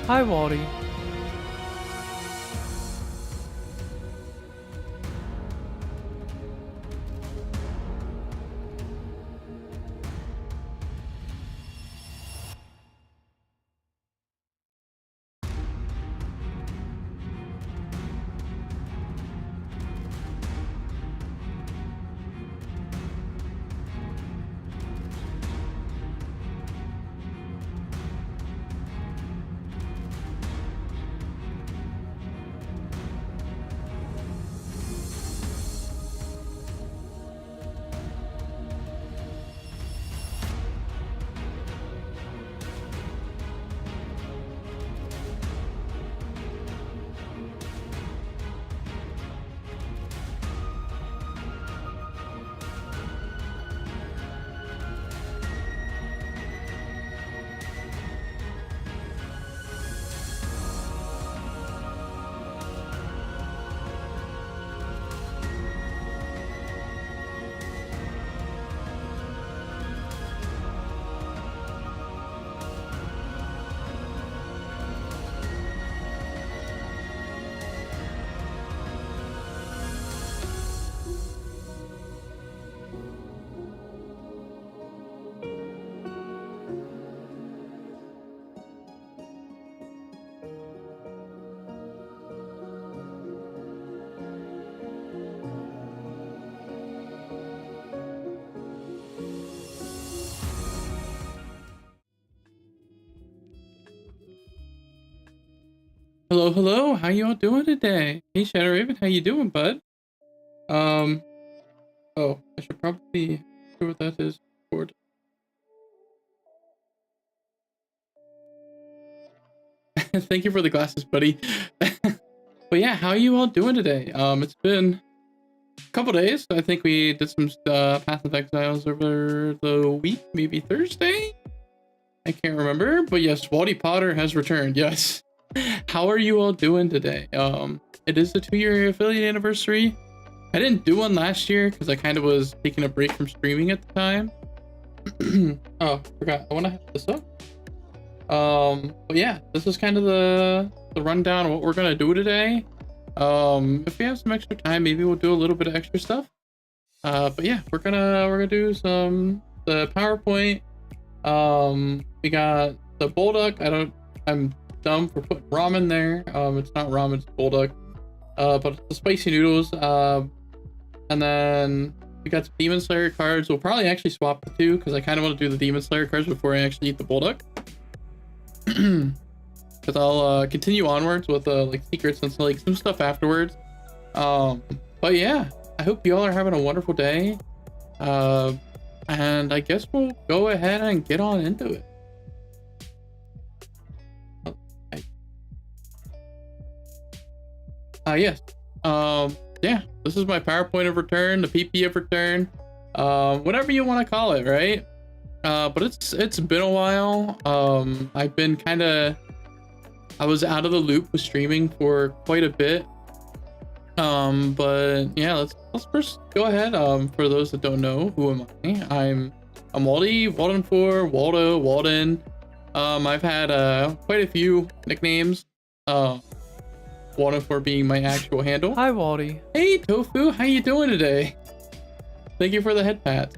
Hi, Waldy. Hello, hello. How you all doing today? Hey, Shadow Raven, how you doing, bud? Um, oh, I should probably see what that is. Board. Thank you for the glasses, buddy. But yeah, how you all doing today? It's been a couple days. I think we did some Path of Exiles over the week, maybe Thursday. I can't remember, but yes, Waldy Potter has returned. Yes. How are you all doing today? It is the 2-year affiliate anniversary. I didn't do one last year because I kind of was taking a break from streaming at the time. Oh, forgot. I want to have this up. But yeah, this is kind of the rundown of what we're gonna do today. If we have some extra time, maybe we'll do a little bit of extra stuff. But yeah, we're gonna do the PowerPoint. We got the Bulldog. I'm dumb for putting ramen there. It's not ramen, it's Bulldog. But the spicy noodles. And then we got some Demon Slayer cards. We'll probably actually swap the two because I kind of want to do the Demon Slayer cards before I actually eat the Bulldog. Because I'll continue onwards with like secrets and like some stuff afterwards. But yeah, I hope y'all are having a wonderful day. And I guess we'll go ahead and get on into it. Yes. Yeah, this is my PowerPoint of return, the PP of return, whatever you want to call it, right? But it's been a while. I've been I was out of the loop with streaming for quite a bit. But yeah, let's first go ahead. For those that don't know, who am I? I'm Waldy, Walden 4, Waldo, Walden. I've had quite a few nicknames. One of 4 being my actual handle. Hi, Waldy. Hey, Tofu, how you doing today? Thank you for the head pat.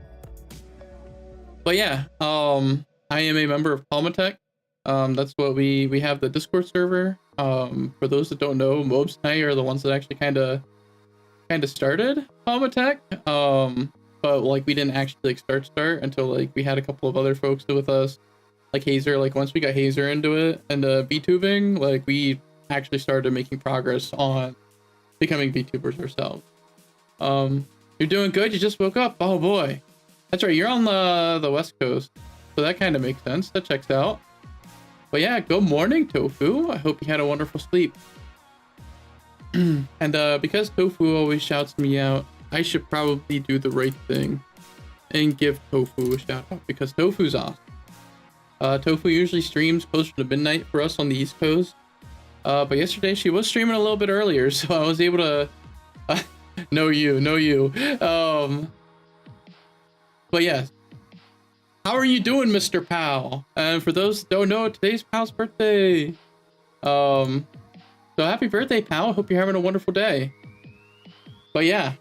But yeah, I am a member of Palmatech. That's what we have the Discord server. For those that don't know, Mobs and I are the ones that actually kind of started Palmatech. But like we didn't actually like start until like we had a couple of other folks with us, like Hazer. Like once we got Hazer into it and VTubing, like we actually started making progress on becoming VTubers ourselves. You're doing good. You just woke up. Oh boy, that's right. You're on the West Coast, so that kind of makes sense. That checks out. But yeah, good morning, Tofu. I hope you had a wonderful sleep. And because Tofu always shouts me out, I should probably do the right thing and give Tofu a shout out because Tofu's awesome. Tofu usually streams closer to midnight for us on the East Coast. But yesterday she was streaming a little bit earlier, so I was able to know you. But yes. How are you doing, Mr. Powell? And for those that don't know, today's Powell's birthday. So happy birthday, pal. Hope you're having a wonderful day. But yeah,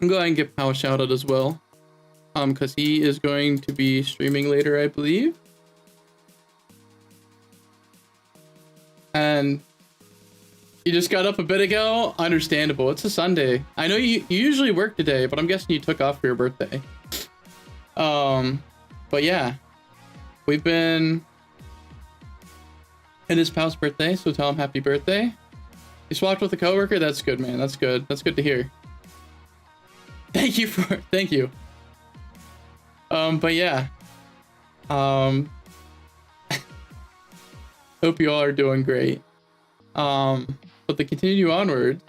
I'm going to give Pal a shout out as well. Because he is going to be streaming later, I believe. And you just got up a bit ago? Understandable. It's a Sunday. I know you usually work today, but I'm guessing you took off for your birthday. But yeah, we've been... It is Pal's birthday, so tell him happy birthday. You swapped with a coworker? That's good, man. That's good. That's good to hear. Thank you. But yeah. Hope you all are doing great. But to continue onward,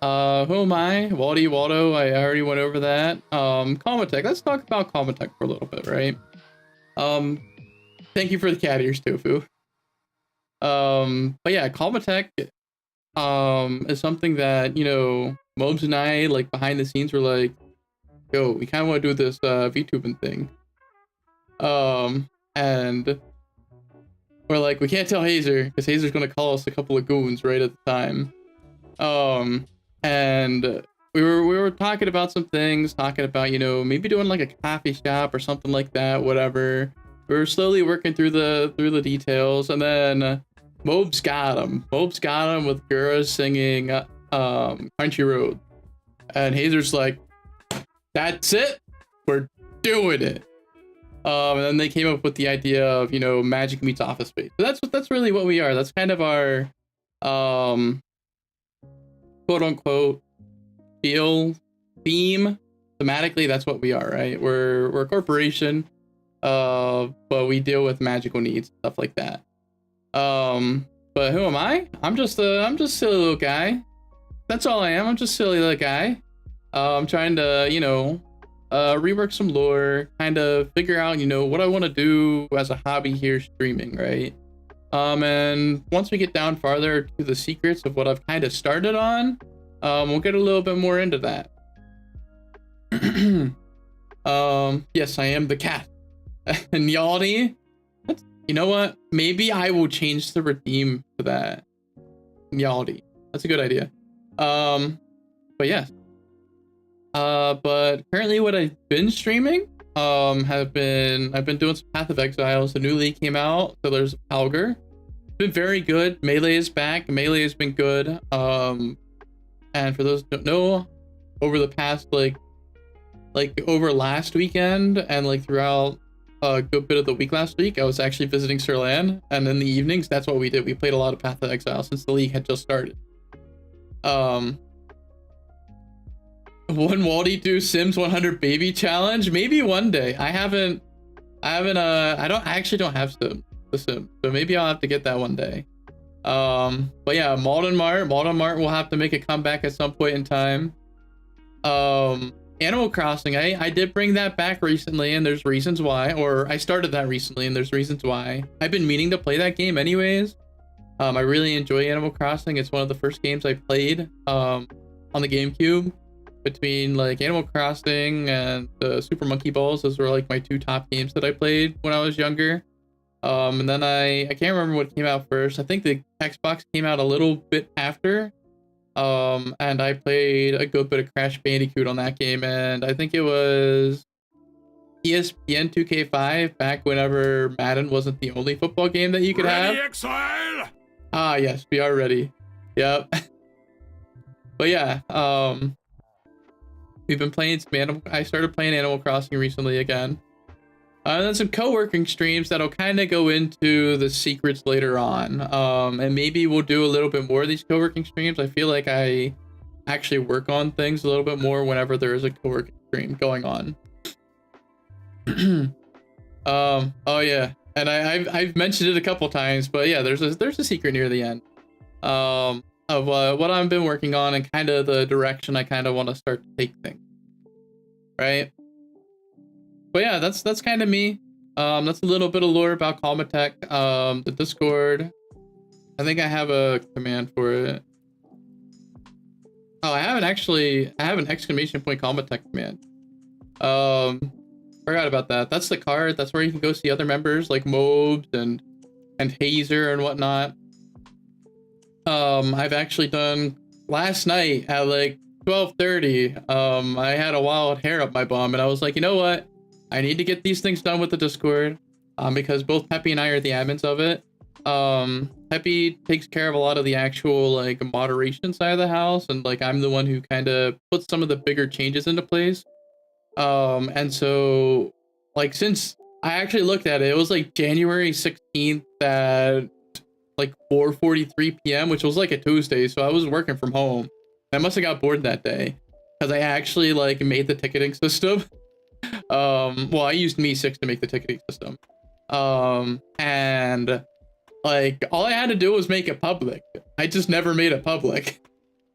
who am I? Waldy, Waldo, I already went over that. Comatech, let's talk about Comatech for a little bit, right? Thank you for the cat ears, Tofu. But yeah, Comatech, is something that, you know, Mobs and I, like, behind the scenes were like, yo, we kind of want to do this, VTubing thing. And we're like, we can't tell Hazer, because Hazer's gonna call us a couple of goons right at the time. And we were talking about some things, talking about, you know, maybe doing like a coffee shop or something like that, whatever. We were slowly working through the details, and then Mobs got him. Mobs got him with Gura singing Country Road. And Hazer's like, that's it, we're doing it. And then they came up with the idea of, you know, Magic meets Office Space. So that's really what we are. That's kind of our quote unquote theme. Thematically, that's what we are, right? We're a corporation, but we deal with magical needs, stuff like that. But who am I? I'm just a silly little guy. That's all I am. I'm just a silly little guy. I'm trying to, you know, rework some lore, kind of figure out, you know, what I want to do as a hobby here streaming, right? And once we get down farther to the secrets of what I've kind of started on, we'll get a little bit more into that. Yes, I am the cat. And Waldy, you know what? Maybe I will change the redeem to that. Waldy. That's a good idea. But yes. But currently what I've been streaming, I've been doing some Path of Exiles. The new league came out, so there's Algar. It's been very good. Melee is back. Melee has been good. And for those who don't know, over the past like over last weekend and like throughout a good bit of the week last week, I was actually visiting Sirlan, and in the evenings, that's what we did. We played a lot of Path of Exile since the league had just started. One Waldy do Sims 100 baby challenge? Maybe one day. I actually don't have the Sim, so maybe I'll have to get that one day. But yeah, Malden Mart will have to make a comeback at some point in time. Animal Crossing, I did bring that back recently, and there's reasons why, or I started that recently and there's reasons why. I've been meaning to play that game anyways. I really enjoy Animal Crossing. It's one of the first games I played on the GameCube. Between like Animal Crossing and Super Monkey Balls, those were like my two top games that I played when I was younger. And then I can't remember what came out first. I think the Xbox came out a little bit after. And I played a good bit of Crash Bandicoot on that game, and I think it was ESPN 2K5 back whenever Madden wasn't the only football game that you could have. Exile? Ah, yes, we are ready. Yep. But yeah, we've been playing some I started playing Animal Crossing recently again. And then some co-working streams that'll kind of go into the secrets later on. And maybe we'll do a little bit more of these co-working streams. I feel like I actually work on things a little bit more whenever there is a co-working stream going on. Oh yeah, and I've mentioned it a couple times, but yeah, there's a secret near the end of what I've been working on and kind of the direction I kind of want to start to take things, right? But yeah, that's kind of me. That's a little bit of lore about Comatech. The Discord, I think I have a command for it. Oh, I have an exclamation point Comatech command. Forgot about that. That's the card. That's where you can go see other members like Mobes and Hazer and whatnot. I've actually done last night at like 12:30. I had a wild hair up my bum, and I was like, you know what? I need to get these things done with the Discord, because both Peppy and I are the admins of it. Peppy takes care of a lot of the actual like moderation side of the house, and like I'm the one who kind of puts some of the bigger changes into place. And so like since I actually looked at it, it was like January 16th at like 4:43 p.m., which was like a Tuesday, so I was working from home. I must have got bored that day because I actually like made the ticketing system. Well, I used Me6 to make the ticketing system. And like all I had to do was make it public. I just never made it public.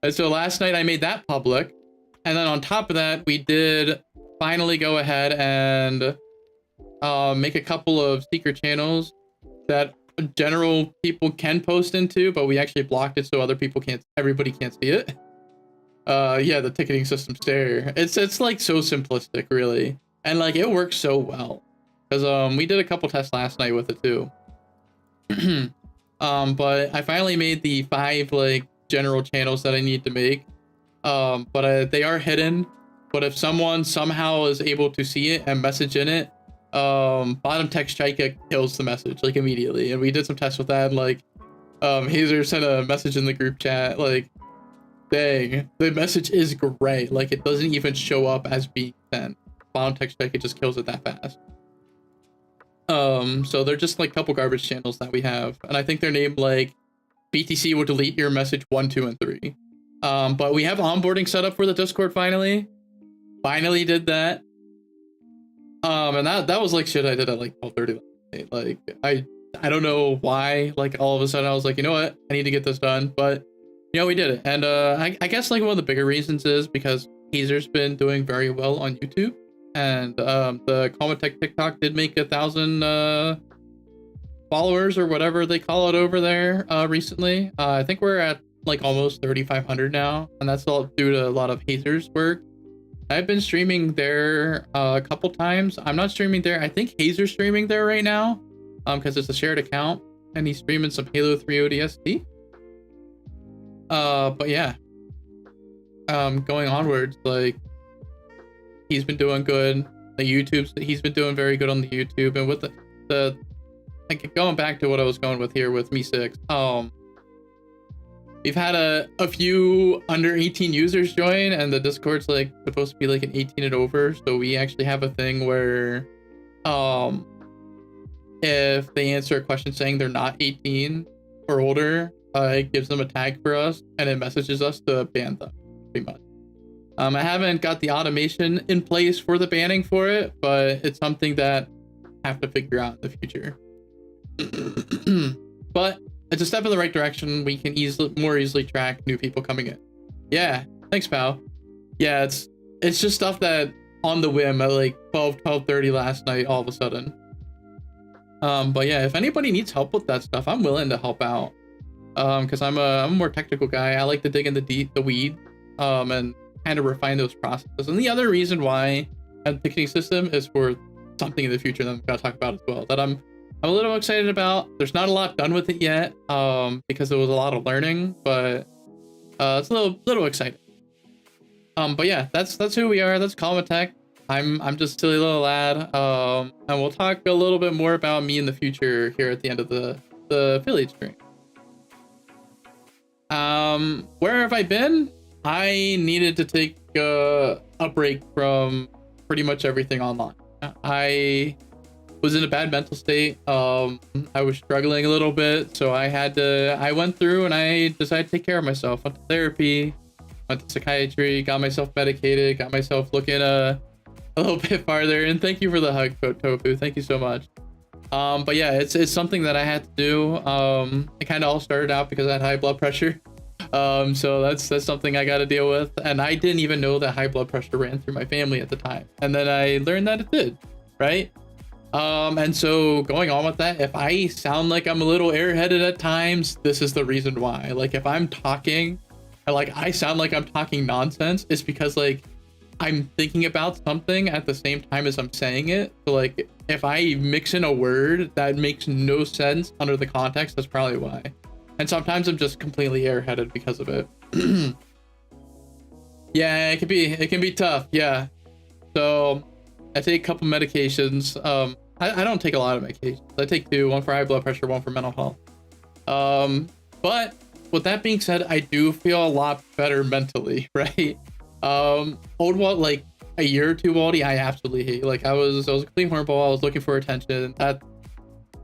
And so last night I made that public. And then on top of that, we did finally go ahead and make a couple of secret channels that general people can post into, but we actually blocked it so other people can't, everybody can't see it. Yeah, the ticketing system's there. It's like so simplistic, really. And like it works so well. Because we did a couple tests last night with it too. But I finally made the 5 like general channels that I need to make. But they are hidden. But if someone somehow is able to see it and message in it, bottom text Chika kills the message like immediately. And we did some tests with that. And, like, Hazer sent a message in the group chat like, dang, the message is great. Like it doesn't even show up as being sent. Bottom text Chika just kills it that fast. So they're just like a couple garbage channels that we have, and I think they're named like BTC will delete your message 1, 2, and 3. But we have onboarding set up for the Discord finally did that. And that was like shit I did at like 12:30 last night. Like I don't know why, like all of a sudden I was like, you know what, I need to get this done. But you know, we did it. And I guess like one of the bigger reasons is because Hazer's been doing very well on YouTube. And the Comatech TikTok did make 1,000 followers or whatever they call it over there recently. I think we're at like almost 3,500 now, and that's all due to a lot of Hazer's work. I've been streaming there a couple times. I'm not streaming there. I think Hazer's streaming there right now because it's a shared account, and he's streaming some Halo 3 ODST. But yeah, going onwards, like, he's been doing good. He's been doing very good on the YouTube, and with the like going back to what I was going with here with Me6, we've had a few under 18 users join, and the Discord's like supposed to be like an 18 and over, so we actually have a thing where if they answer a question saying they're not 18 or older, it gives them a tag for us and it messages us to ban them, pretty much. I haven't got the automation in place for the banning for it, but it's something that I have to figure out in the future. But it's a step in the right direction. We can more easily track new people coming in. Yeah, thanks, pal. Yeah, it's just stuff that on the whim at like 12:30 last night, all of a sudden. But yeah, if anybody needs help with that stuff, I'm willing to help out. Because I'm a more technical guy. I like to dig in the weed, and kind of refine those processes. And the other reason why a ticketing system is for something in the future that I'm gonna talk about as well, that I'm a little excited about. There's not a lot done with it yet, because it was a lot of learning, but it's a little exciting. But yeah, that's who we are. That's Comatech. I'm just a silly little lad. And we'll talk a little bit more about me in the future here at the end of the affiliate stream. Where have I been? I needed to take a break from pretty much everything online. I was in a bad mental state. I was struggling a little bit, so I went through and I decided to take care of myself. Went to therapy, went to psychiatry, got myself medicated, got myself looking a little bit farther. And thank you for the hug, Tofu. Thank you so much. But yeah, it's something that I had to do. It kind of all started out because I had high blood pressure. So that's something I got to deal with, and I didn't even know that high blood pressure ran through my family at the time, and then I learned that it did, right? And so going on with that, if I sound like I'm a little airheaded at times, this is the reason why. Like if I'm talking and like I sound like I'm talking nonsense, it's because like I'm thinking about something at the same time as I'm saying it. So like if I mix in a word that makes no sense under the context, that's probably why. And sometimes I'm just completely airheaded because of it. Yeah, it can be tough. Yeah. So I take a couple medications. I don't take a lot of medications. I take two, one for high blood pressure, one for mental health. But with that being said, I do feel a lot better mentally, right? Old Walt, like a year or two, Waldy, I absolutely hate. Like I was a complete hornball. I was looking for attention.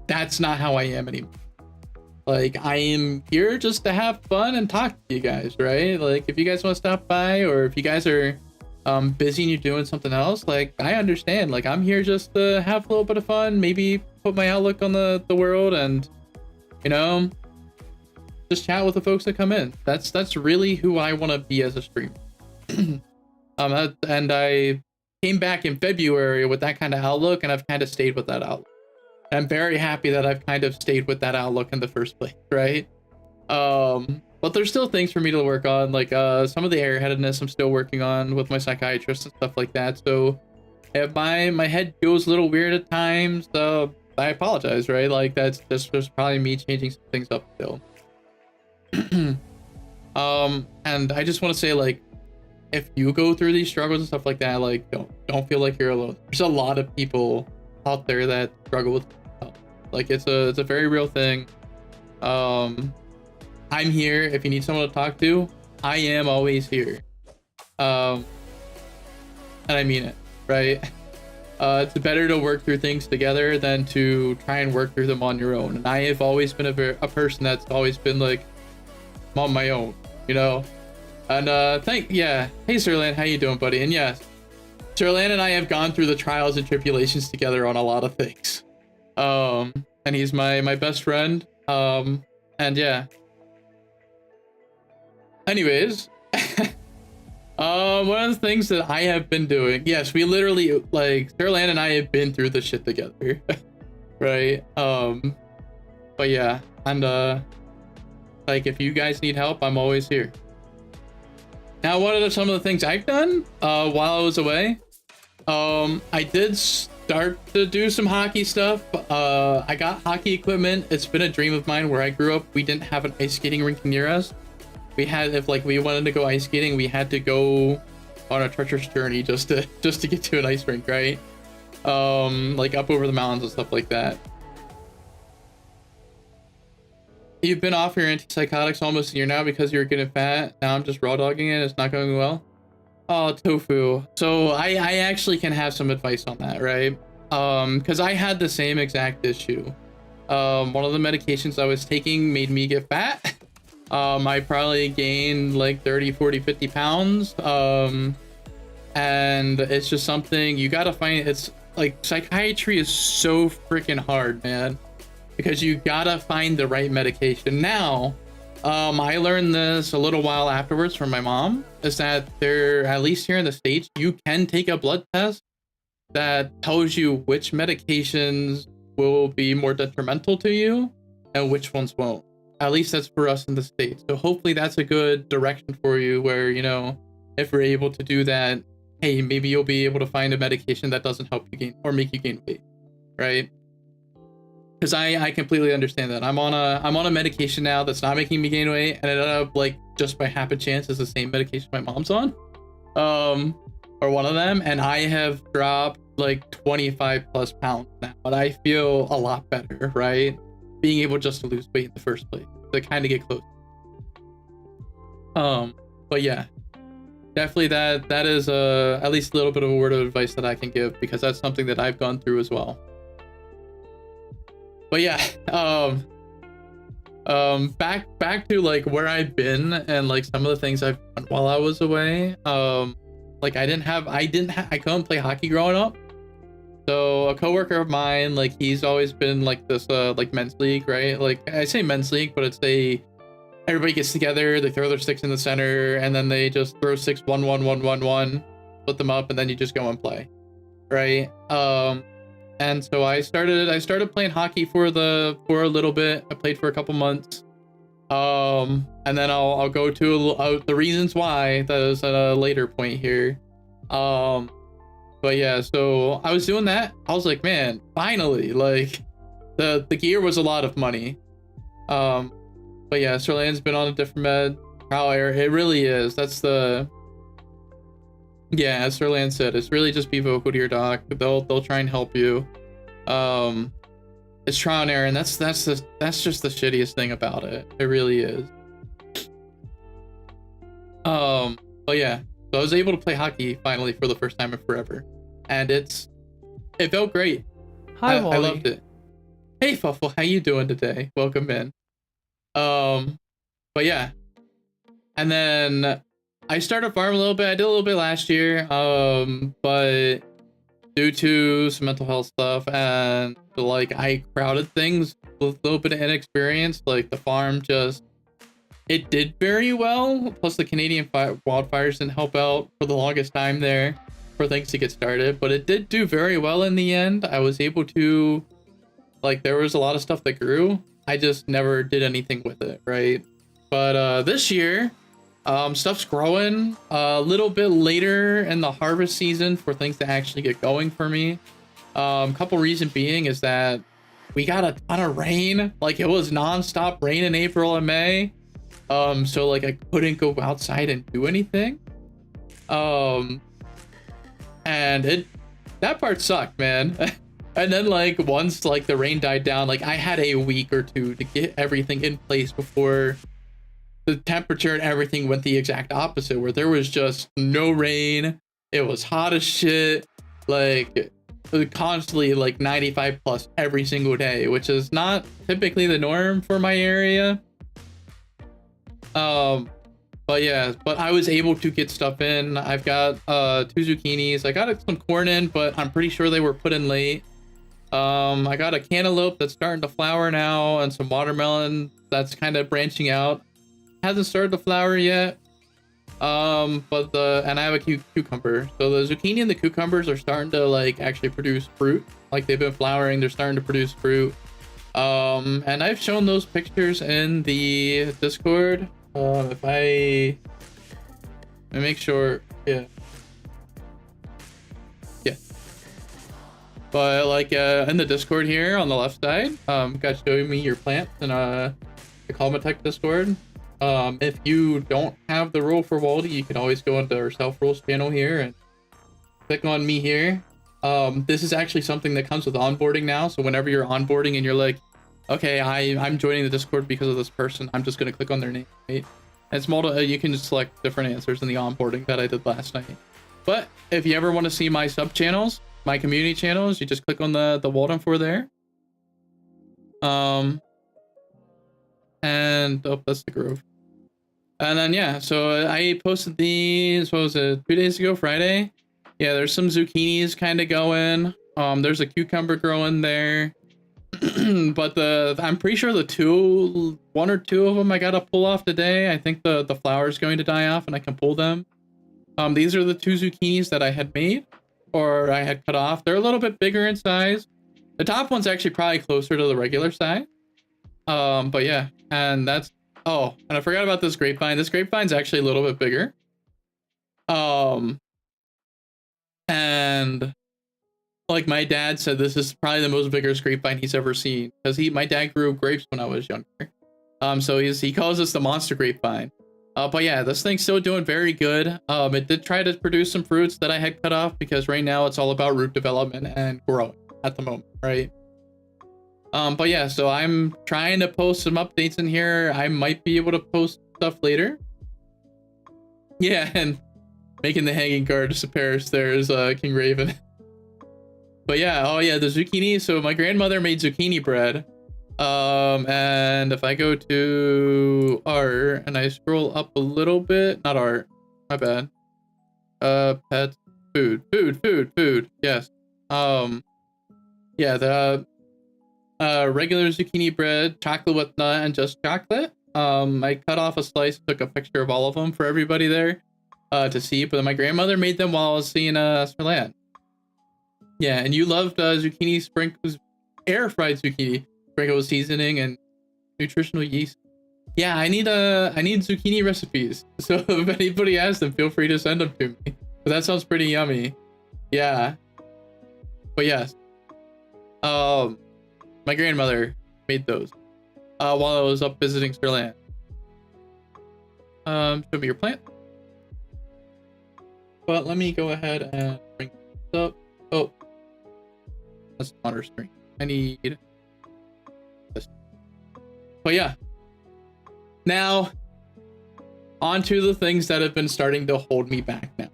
That's not how I am anymore. Like I am here just to have fun and talk to you guys, right? Like if you guys want to stop by, or if you guys are busy and you're doing something else, like I understand. Like I'm here just to have a little bit of fun, maybe put my outlook on the world, and you know, just chat with the folks that come in. That's really who I want to be as a streamer. And I came back in February with that kind of outlook, and I've kind of stayed with that outlook. I'm very happy that I've kind of stayed with that outlook in the first place, right? But there's still things for me to work on, like some of the airheadedness I'm still working on with my psychiatrist and stuff like that. So if my head goes a little weird at times, I apologize, right? Like that's just probably me changing some things up still. And I just want to say, like, if you go through these struggles and stuff like that, like don't feel like you're alone. There's a lot of people out there that struggle with health. Like it's a very real thing. I'm here if you need someone to talk to. I am always here. And I mean it, right? It's better to work through things together than to try and work through them on your own. And I have always been a person that's always been like, I'm on my own, you know? And hey Sirlan, how you doing, buddy? And yes, Sirlan and I have gone through the trials and tribulations together on a lot of things. And he's my best friend. And yeah. Anyways, one of the things that I have been doing, yes, we literally, like, Sirlan and I have been through this shit together, right? But yeah, and like, if you guys need help, I'm always here. Now, what are some of the things I've done while I was away? I did start to do some hockey stuff. I got hockey equipment. It's been a dream of mine. Where I grew up, we didn't have an ice skating rink near us. We had, if like we wanted to go ice skating, we had to go on a treacherous journey just to get to an ice rink, right? Like up over the mountains and stuff like that. You've been off your antipsychotics almost a year now because you're getting fat. Now I'm just raw dogging it. It's not going well. Oh, tofu. So I actually can have some advice on that, right? Because I had the same exact issue. One of the medications I was taking made me get fat. I probably gained like 30, 40, 50 pounds. And it's just something you gotta find. It's like psychiatry is so freaking hard, man, because you gotta find the right medication. Now, I learned this a little while afterwards from my mom, is that there, at least here in the States, you can take a blood test that tells you which medications will be more detrimental to you and which ones won't. At least that's for us in the States. So hopefully that's a good direction for you, where, you know, if we're able to do that, hey, maybe you'll be able to find a medication that doesn't help you gain or make you gain weight, right? Because I completely understand that. I'm on a medication now that's not making me gain weight, and it ended up, like, just by happen chance is the same medication my mom's on, or one of them, and I have dropped like 25 plus pounds now, but I feel a lot better, right? Being able just to lose weight in the first place, to kind of get close. But yeah, definitely that is at least a little bit of a word of advice that I can give, because that's something that I've gone through as well. But yeah, back to like where I've been and like some of the things I've done while I was away. Like I couldn't play hockey growing up. So a coworker of mine, like, he's always been like this like men's league, right? Like I say men's league, but it's everybody gets together, they throw their sticks in the center, and then they just throw 6 1 1 1 1 1, split them up, and then you just go and play, right? And so I started playing hockey for a little bit. I played for a couple months. And then I'll go to the reasons why. That is at a later point here. But yeah, so I was doing that. I was like, man, finally, like the gear was a lot of money. But But yeah, Sirlan's been on a different med trial error. It really is. That's the, yeah, as Sirlan said, it's really just be vocal to your doc. They'll try and help you. It's trial and error, and that's just the shittiest thing about it. It really is. But yeah, so I was able to play hockey finally for the first time in forever, and it felt great. Hi, I loved it. Hey, Fuffle, how you doing today? Welcome in. But yeah, and then I started farming a little bit. I did a little bit last year, but due to some mental health stuff and like I crowded things with a little bit of inexperience, like the farm just, it did very well. Plus the Canadian wildfires didn't help out for the longest time there for things to get started, but it did do very well in the end. I was able to, like, there was a lot of stuff that grew. I just never did anything with it, right? But this year, stuff's growing a little bit later in the harvest season for things to actually get going for me. Couple reason being is that we got a ton of rain. Like, it was non-stop rain in April and May. So like I couldn't go outside and do anything. And that part sucked, man. And then like once like the rain died down, like I had a week or two to get everything in place before the temperature and everything went the exact opposite, where there was just no rain. It was hot as shit. Like constantly like 95 plus every single day, which is not typically the norm for my area. But yeah, but I was able to get stuff in. I've got 2 zucchinis. I got some corn in, but I'm pretty sure they were put in late. I got a cantaloupe that's starting to flower now, and some watermelon that's kind of branching out. Hasn't started to flower yet. And I have a cucumber. So the zucchini and the cucumbers are starting to like actually produce fruit. Like they've been flowering, they're starting to produce fruit. And I've shown those pictures in the Discord. If I make sure, yeah. But like in the Discord here on the left side, guys showing me your plants in the Calmatech Discord. If you don't have the role for Waldy, you can always go into our self rules channel here and click on me here. This is actually something that comes with onboarding now. So whenever you're onboarding and you're like, okay, I'm joining the Discord because of this person, I'm just gonna click on their name, right? And it's you can just select different answers in the onboarding that I did last night. But if you ever want to see my sub channels, my community channels, you just click on the Walden for there. And oh, that's the Grove. And then yeah, so I posted these, what was it, 2 days ago, Friday? Yeah, there's some zucchinis kind of going. There's a cucumber growing there. But I'm pretty sure one or two of them I gotta pull off today. I think the flower is going to die off and I can pull them. These are the 2 zucchinis that I had made, or I had cut off. They're a little bit bigger in size. The top one's actually probably closer to the regular size. But yeah, and that's, oh, and I forgot about this grapevine. This grapevine's actually a little bit bigger. And like my dad said, this is probably the most biggest grapevine he's ever seen, because my dad grew grapes when I was younger. So he calls this the monster grapevine. But yeah, this thing's still doing very good. It did try to produce some fruits that I had cut off, because right now it's all about root development and growing at the moment, right? But yeah, so I'm trying to post some updates in here. I might be able to post stuff later. Yeah, and making the hanging guard disappears. There's King Raven. But yeah, oh yeah, the zucchini. So my grandmother made zucchini bread. And if I go to art and I scroll up a little bit, not art, my bad. Pets, food. Yes. Yeah, the regular zucchini bread, chocolate with nut, and just chocolate. I cut off a slice, took a picture of all of them for everybody there to see. But my grandmother made them while I was seeing Smirland. Yeah, and you loved zucchini sprinkles, air fried zucchini sprinkles seasoning and nutritional yeast. Yeah, I need zucchini recipes. So if anybody has them, feel free to send them to me. But that sounds pretty yummy. Yeah. But yes. My grandmother made those while I was up visiting Stirland. Show me your plant. But let me go ahead and bring this up. Oh, that's on our screen. I need this. But yeah. Now, on to the things that have been starting to hold me back now.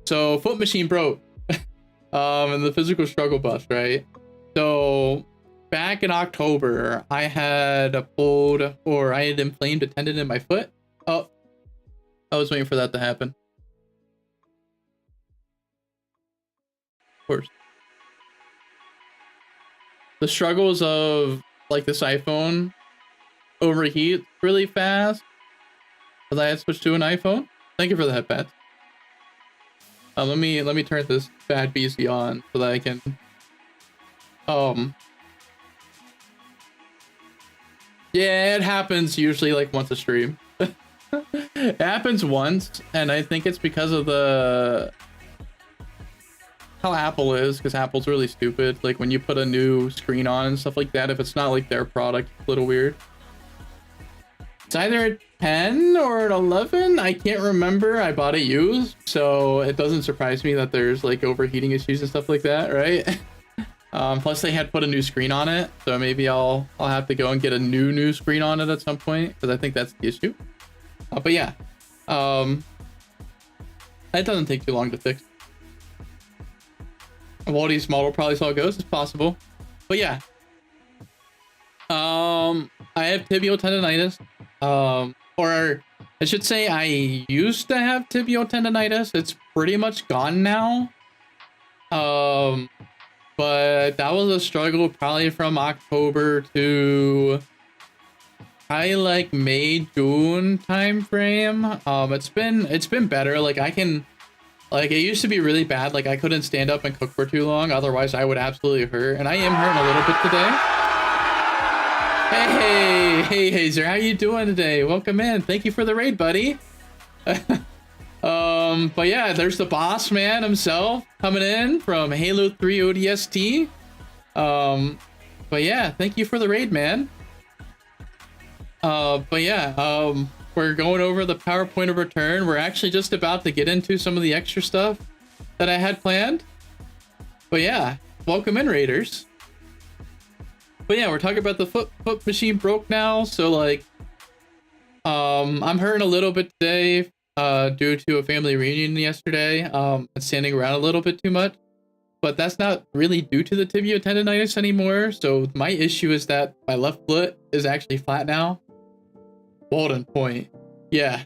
So foot machine broke. And the physical struggle bus, right? So back in October, I had inflamed a tendon in my foot. Oh, I was waiting for that to happen. Of course. The struggles of like this iPhone overheat really fast because I had switched to an iPhone. Thank you for the headpad. Let me turn this bad BC on so that I can yeah, it happens usually like once a stream. It happens once, and I think it's because of how Apple is, because Apple's really stupid. Like when you put a new screen on and stuff like that, if it's not like their product, it's a little weird. It's either a 10 or an 11. I can't remember. I bought it used, so it doesn't surprise me that there's like overheating issues and stuff like that, right? Plus they had put a new screen on it, so maybe I'll have to go and get a new screen on it at some point, because I think that's the issue. But yeah, it doesn't take too long to fix. Waldy's model probably saw ghosts. It's possible, but yeah. I have tibial tendonitis, or I should say I used to have tibial tendonitis. It's pretty much gone now. But that was a struggle probably from October to probably like May, June time frame. It's been better. Like I can, like it used to be really bad. Like I couldn't stand up and cook for too long. Otherwise I would absolutely hurt. And I am hurting a little bit today. Hey, Hazer, how you doing today? Welcome in. Thank you for the raid, buddy. But yeah, there's the boss man himself coming in from Halo 3 ODST. But yeah, thank you for the raid, man. But yeah, we're going over the PowerPoint of return. We're actually just about to get into some of the extra stuff that I had planned. But yeah, welcome in, raiders. But yeah, we're talking about the foot machine broke now. So like, I'm hurting a little bit today, due to a family reunion yesterday, and standing around a little bit too much. But that's not really due to the tibia tendonitis anymore. So my issue is that my left foot is actually flat now. Golden point. Yeah.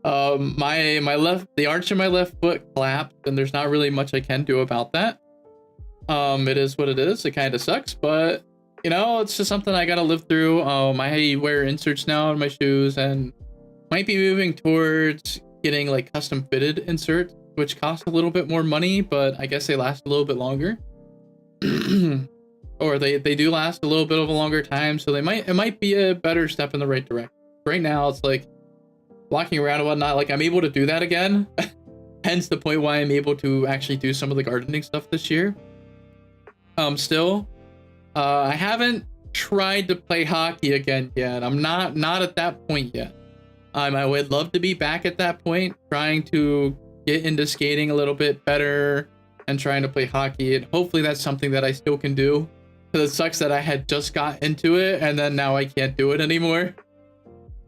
The arch of my left foot collapsed, and there's not really much I can do about that. It is what it is. It kind of sucks, but you know, it's just something I gotta live through. I wear inserts now in my shoes, and might be moving towards getting like custom fitted inserts, which cost a little bit more money, but I guess they last a little bit longer. Or they do last a little bit of a longer time, so it might be a better step in the right direction. Right now, it's like walking around and whatnot, like I'm able to do that again. Hence the point why I'm able to actually do some of the gardening stuff this year. Still, I haven't tried to play hockey again yet. I'm not at that point yet. I would love to be back at that point, trying to get into skating a little bit better and trying to play hockey. And hopefully that's something that I still can do. Because it sucks that I had just got into it and then now I can't do it anymore.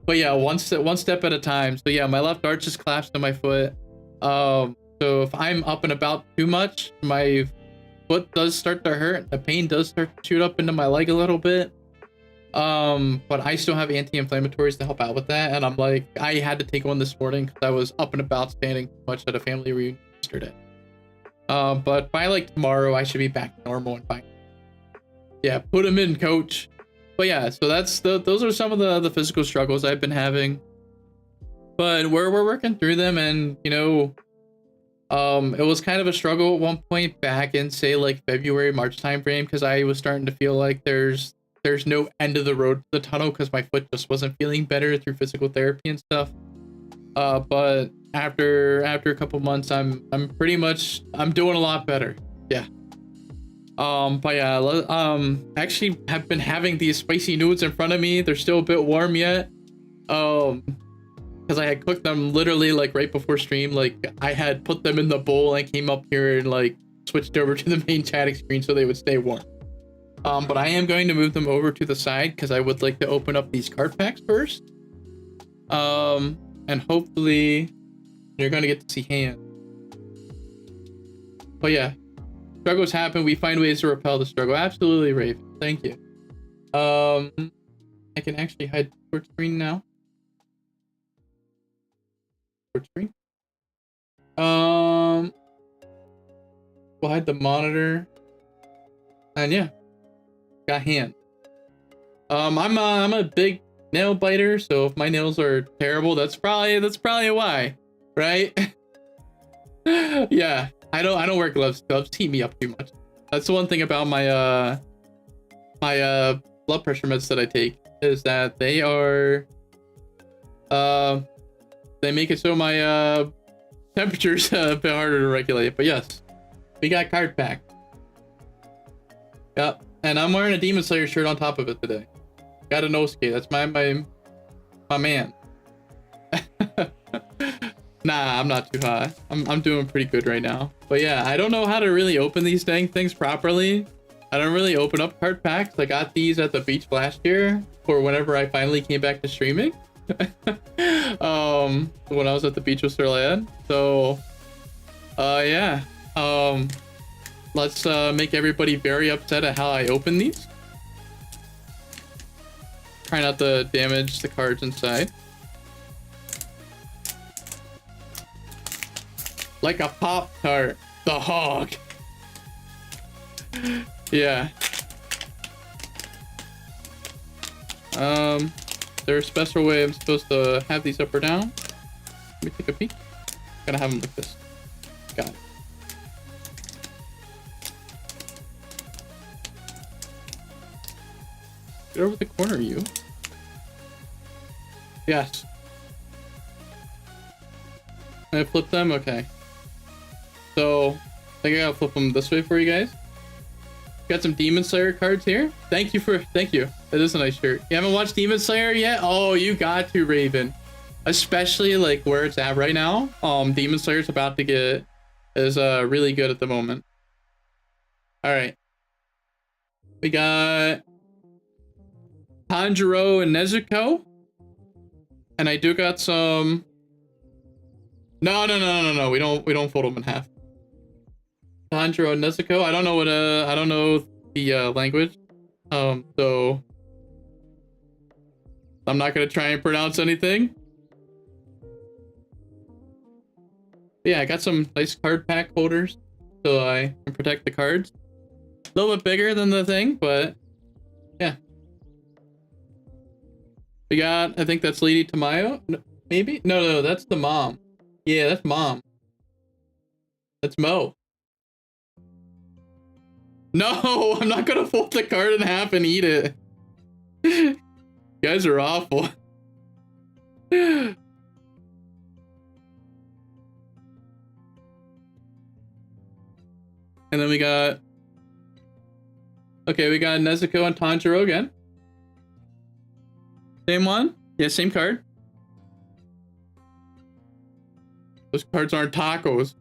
But yeah, one step at a time. So yeah, my left arch is collapsed on my foot. So if I'm up and about too much, my foot does start to hurt. The pain does start to shoot up into my leg a little bit. But I still have anti-inflammatories to help out with that, and I'm like, I had to take one this morning because I was up and about standing too much at a family reunion yesterday. But by like tomorrow I should be back to normal and fine. Yeah, put him in, coach. But yeah, so those are some of the physical struggles I've been having, but we're working through them. And you know, it was kind of a struggle at one point back in say like February, March time frame, because I was starting to feel like there's no end of the road to the tunnel because my foot just wasn't feeling better through physical therapy and stuff. But after a couple months, I'm doing a lot better. Yeah. But yeah, actually have been having these spicy noodles in front of me. They're still a bit warm yet. Because I had cooked them literally like right before stream. Like I had put them in the bowl and came up here and like switched over to the main chatting screen so they would stay warm. But I am going to move them over to the side because I would like to open up these card packs first. And hopefully you're gonna get to see hands. But yeah, struggles happen. We find ways to repel the struggle. Absolutely, Raven. Thank you. I can actually hide Discord screen now. Discord screen. We'll hide the monitor. And yeah, got hand. I'm a big nail biter, so if my nails are terrible, that's probably why, right? Yeah, I don't wear gloves. Gloves heat me up too much. That's the one thing about my my blood pressure meds that I take, is that they are they make it so my temperature's a bit harder to regulate. But yes, we got card pack. Yep, and I'm wearing a Demon Slayer shirt on top of it today. Got a Nosuke. That's my man. Nah, I'm not too hot. I'm doing pretty good right now. But yeah, I don't know how to really open these dang things properly. I don't really open up card packs. I got these at the beach last year for whenever I finally came back to streaming. When I was at the beach with Sir Lad. So yeah. Let's make everybody very upset at how I open these. Try not to damage the cards inside. Like a Pop-Tart. The hog. Yeah. There's a special way I'm supposed to have these up or down. Let me take a peek. Gotta have them like this. Got it. Get over the corner, you. Yes. Can I flip them? Okay. So, I think I gotta flip them this way for you guys. Got some Demon Slayer cards here. Thank you. That is a nice shirt. You haven't watched Demon Slayer yet? Oh, you got to, Raven. Especially like where it's at right now. Demon Slayer's about to get is really good at the moment. All right. We got Tanjiro and Nezuko. And I do got some. No. We don't fold them in half. Tanjiro and Nezuko. I don't know the language. So I'm not gonna try and pronounce anything. But yeah, I got some nice card pack holders so I can protect the cards. A little bit bigger than the thing, but yeah. We got, I think that's Lady Tamayo. No, maybe? No, that's the mom. Yeah, that's mom. That's Mo. No, I'm not gonna fold the card in half and eat it. You guys are awful. And then we got... Okay, we got Nezuko and Tanjiro again. Same one? Yeah, same card. Those cards aren't tacos.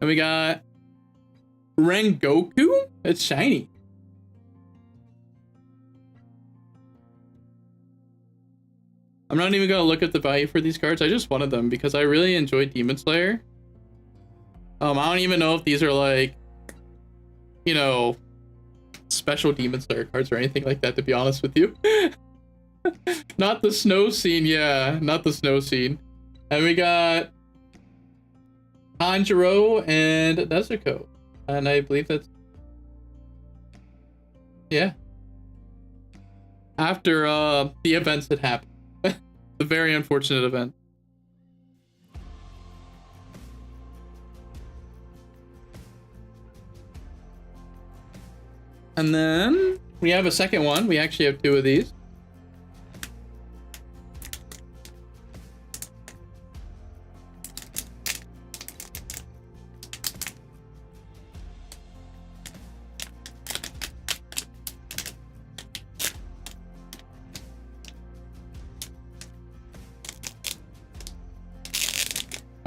And we got Rengoku. It's shiny. I'm not even gonna look at the value for these cards. I just wanted them because I really enjoyed Demon Slayer. I don't even know if these are like, you know, special Demon Slayer cards or anything like that, to be honest with you. Not the snow scene, yeah, not the snow scene. And we got Tanjiro and Nezuko. And I believe that's... Yeah. After the events that happened. The very unfortunate event. And then we have a second one. We actually have two of these.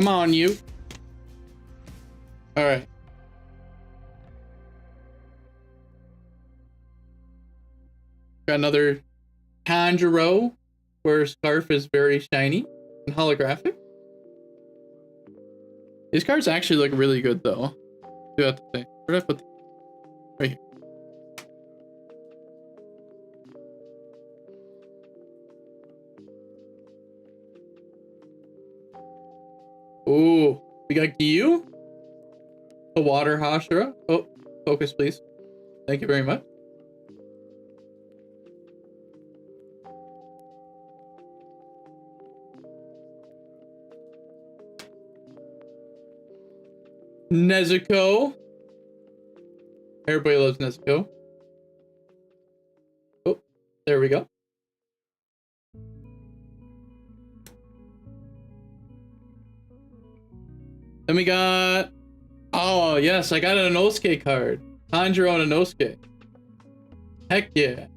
Come on, you. All right. Got another Tanjiro, where Scarf is very shiny and holographic. These cards actually look really good, though. Do have to say. Where did I put these? Right here. Ooh, we got Gyu, the water Hashira. Oh, focus, please. Thank you very much. Nezuko. Everybody loves Nezuko. Oh, there we go. Then we got... Oh, yes, I got an Inosuke card. Tanjiro and Inosuke. Heck yeah.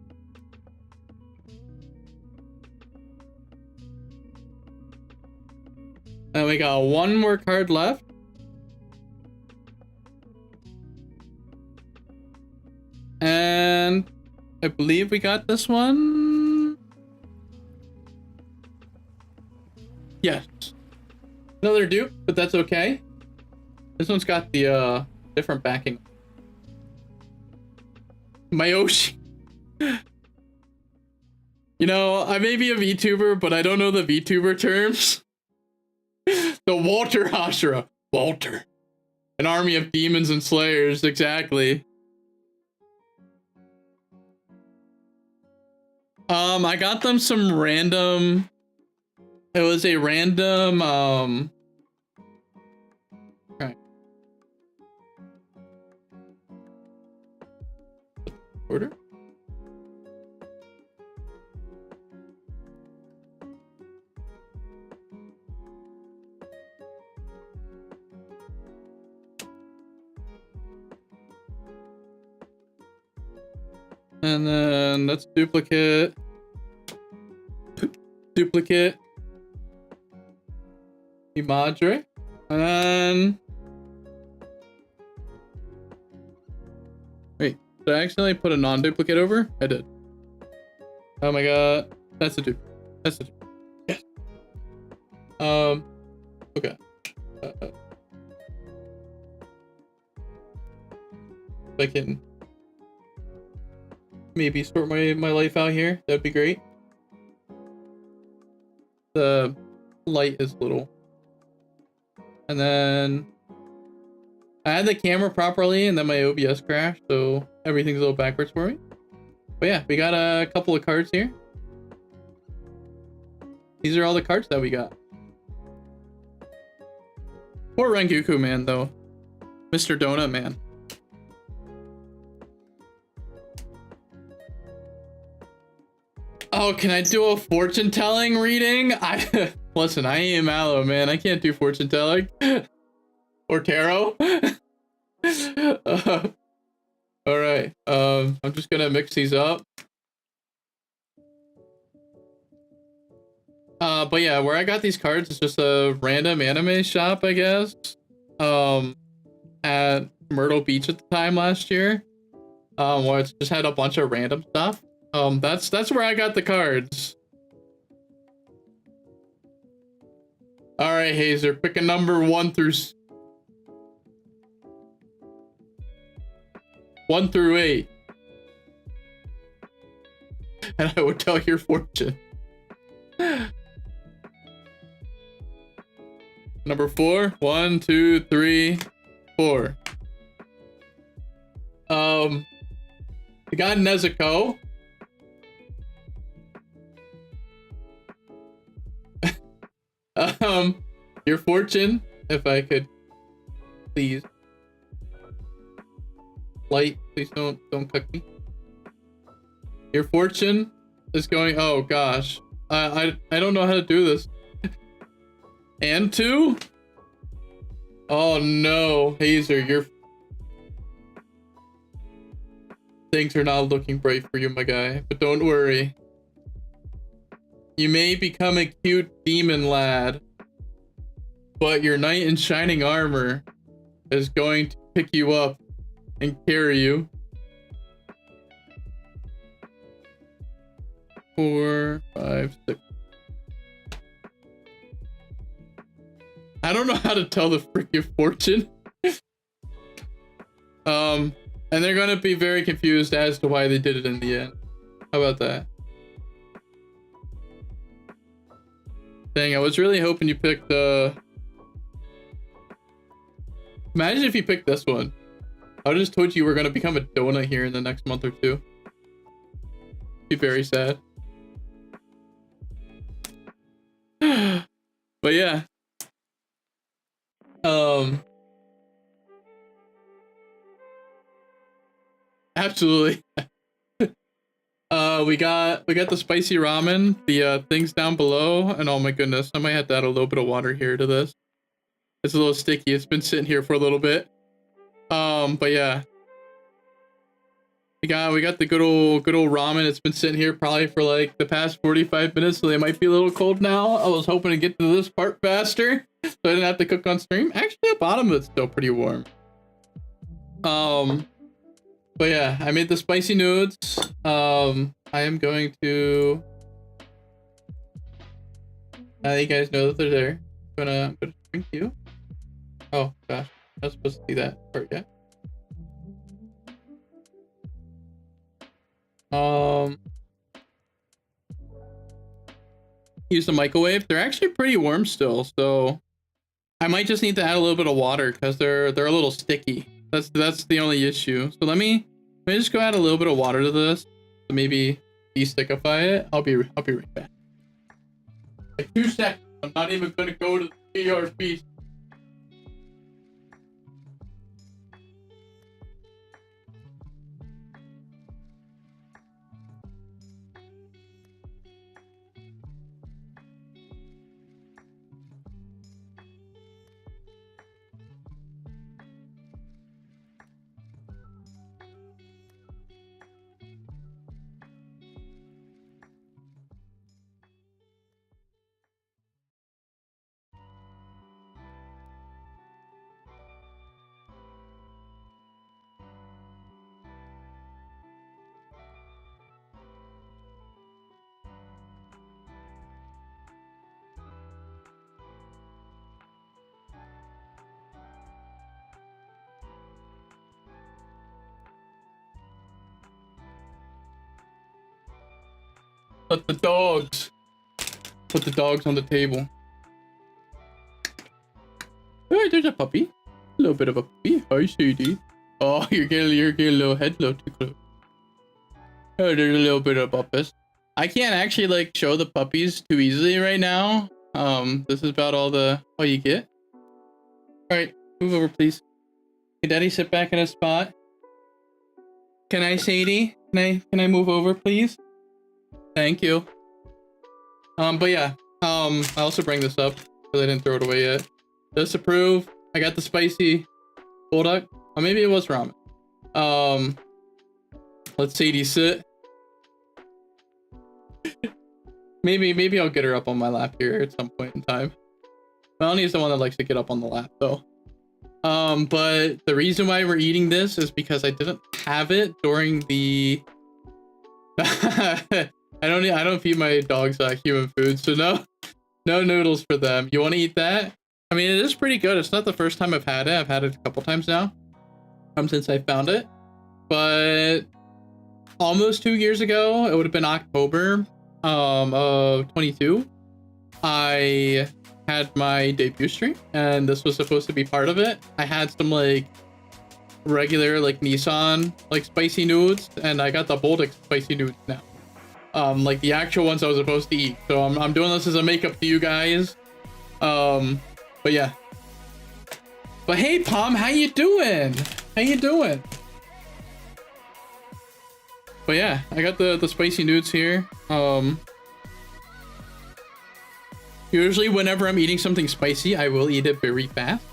And we got one more card left. And I believe we got this one. Yes. Another dupe, but that's okay. This one's got the different backing. Mayoshi. You know, I may be a VTuber, but I don't know the VTuber terms. The Walter Hashira. Walter. An army of demons and slayers, exactly. I got them some random... It was a random, right. Order? And then that's duplicate. Duplicate. Imadre. And then... Wait, did I accidentally put a non-duplicate over? I did. Oh my god. That's a dupe. That's a dupe. Yes. Okay. If I can maybe sort my life out here, that'd be great. The light is little. And then I had the camera properly and then my OBS crashed, so everything's a little backwards for me. But yeah, we got a couple of cards here. These are all the cards that we got. Poor Rengoku man though. Mr. Donut man. Oh, can I do a fortune telling reading? Listen, I ain't Mallow, man. I can't do fortune telling or tarot. All right. I'm just gonna mix these up. But yeah, where I got these cards is just a random anime shop, I guess. At Myrtle Beach at the time last year. Where it's just had a bunch of random stuff. That's where I got the cards. All right, Hazer, pick a number 1 through 8, and I would tell your fortune. Number 4. 1, 2, 3, 4. We got Nezuko. Your fortune, if I could, please. Light, please don't cook me. Your fortune is going. Oh gosh, I don't know how to do this. And 2. Oh no, Hazer, your things are not looking bright for you, my guy. But don't worry. You may become a cute demon lad. but your knight in shining armor is going to pick you up and carry you. 4, 5, 6. I don't know how to tell the freaking fortune. And they're gonna be very confused as to why they did it in the end. How about that? Dang, I was really hoping you picked imagine if you picked this one. I just told you were gonna become a donut here in the next month or two. Be very sad. But yeah. Absolutely. We got the spicy ramen, the things down below, and oh my goodness, I might have to add a little bit of water here to this. It's a little sticky. It's been sitting here for a little bit. But yeah. We got the good old ramen. It's been sitting here probably for like the past 45 minutes, so they might be a little cold now. I was hoping to get to this part faster, so I didn't have to cook on stream. Actually, the bottom of it's still pretty warm. But yeah, I made the spicy noodles. I am going to. Now that you guys know that they're there, I'm gonna drink you. Oh gosh, I was supposed to see that part yet. Use the microwave. They're actually pretty warm still, so I might just need to add a little bit of water because they're a little sticky. That's the only issue. So let me just go add a little bit of water to this to maybe de-stickify it. I'll be right back. Like 2 seconds. I'm not even gonna go to the ERP. Let the dogs. Put the dogs on the table. Oh, there's a puppy. A little bit of a puppy. Hi, Sadie. Oh, you're getting a little head low too close. Oh, there's a little bit of puppies. I can't actually like show the puppies too easily right now. This is about all you get. All right, move over, please. Can Daddy sit back in a spot? Can I, Sadie? Can I move over, please? Thank you. But yeah, I also bring this up because I didn't throw it away yet. Disapprove. I got the spicy bulldog. Or maybe it was ramen. Let Sadie sit. maybe I'll get her up on my lap here at some point in time. Melanie's the one that likes to get up on the lap though. But the reason why we're eating this is because I didn't have it during the I don't feed my dogs human food, so no noodles for them. You want to eat that? I mean, it is pretty good. It's not the first time I've had it. I've had it a couple times now, since I found it. But almost 2 years ago, it would have been October of 22. I had my debut stream, and this was supposed to be part of it. I had some like regular like Nissan like spicy noodles, and I got the Baltic spicy noodles now. Like the actual ones I was supposed to eat. So I'm doing this as a makeup to you guys. But yeah. But hey, Pom, how you doing? How you doing? But yeah, I got the spicy noodles here. Usually whenever I'm eating something spicy, I will eat it very fast.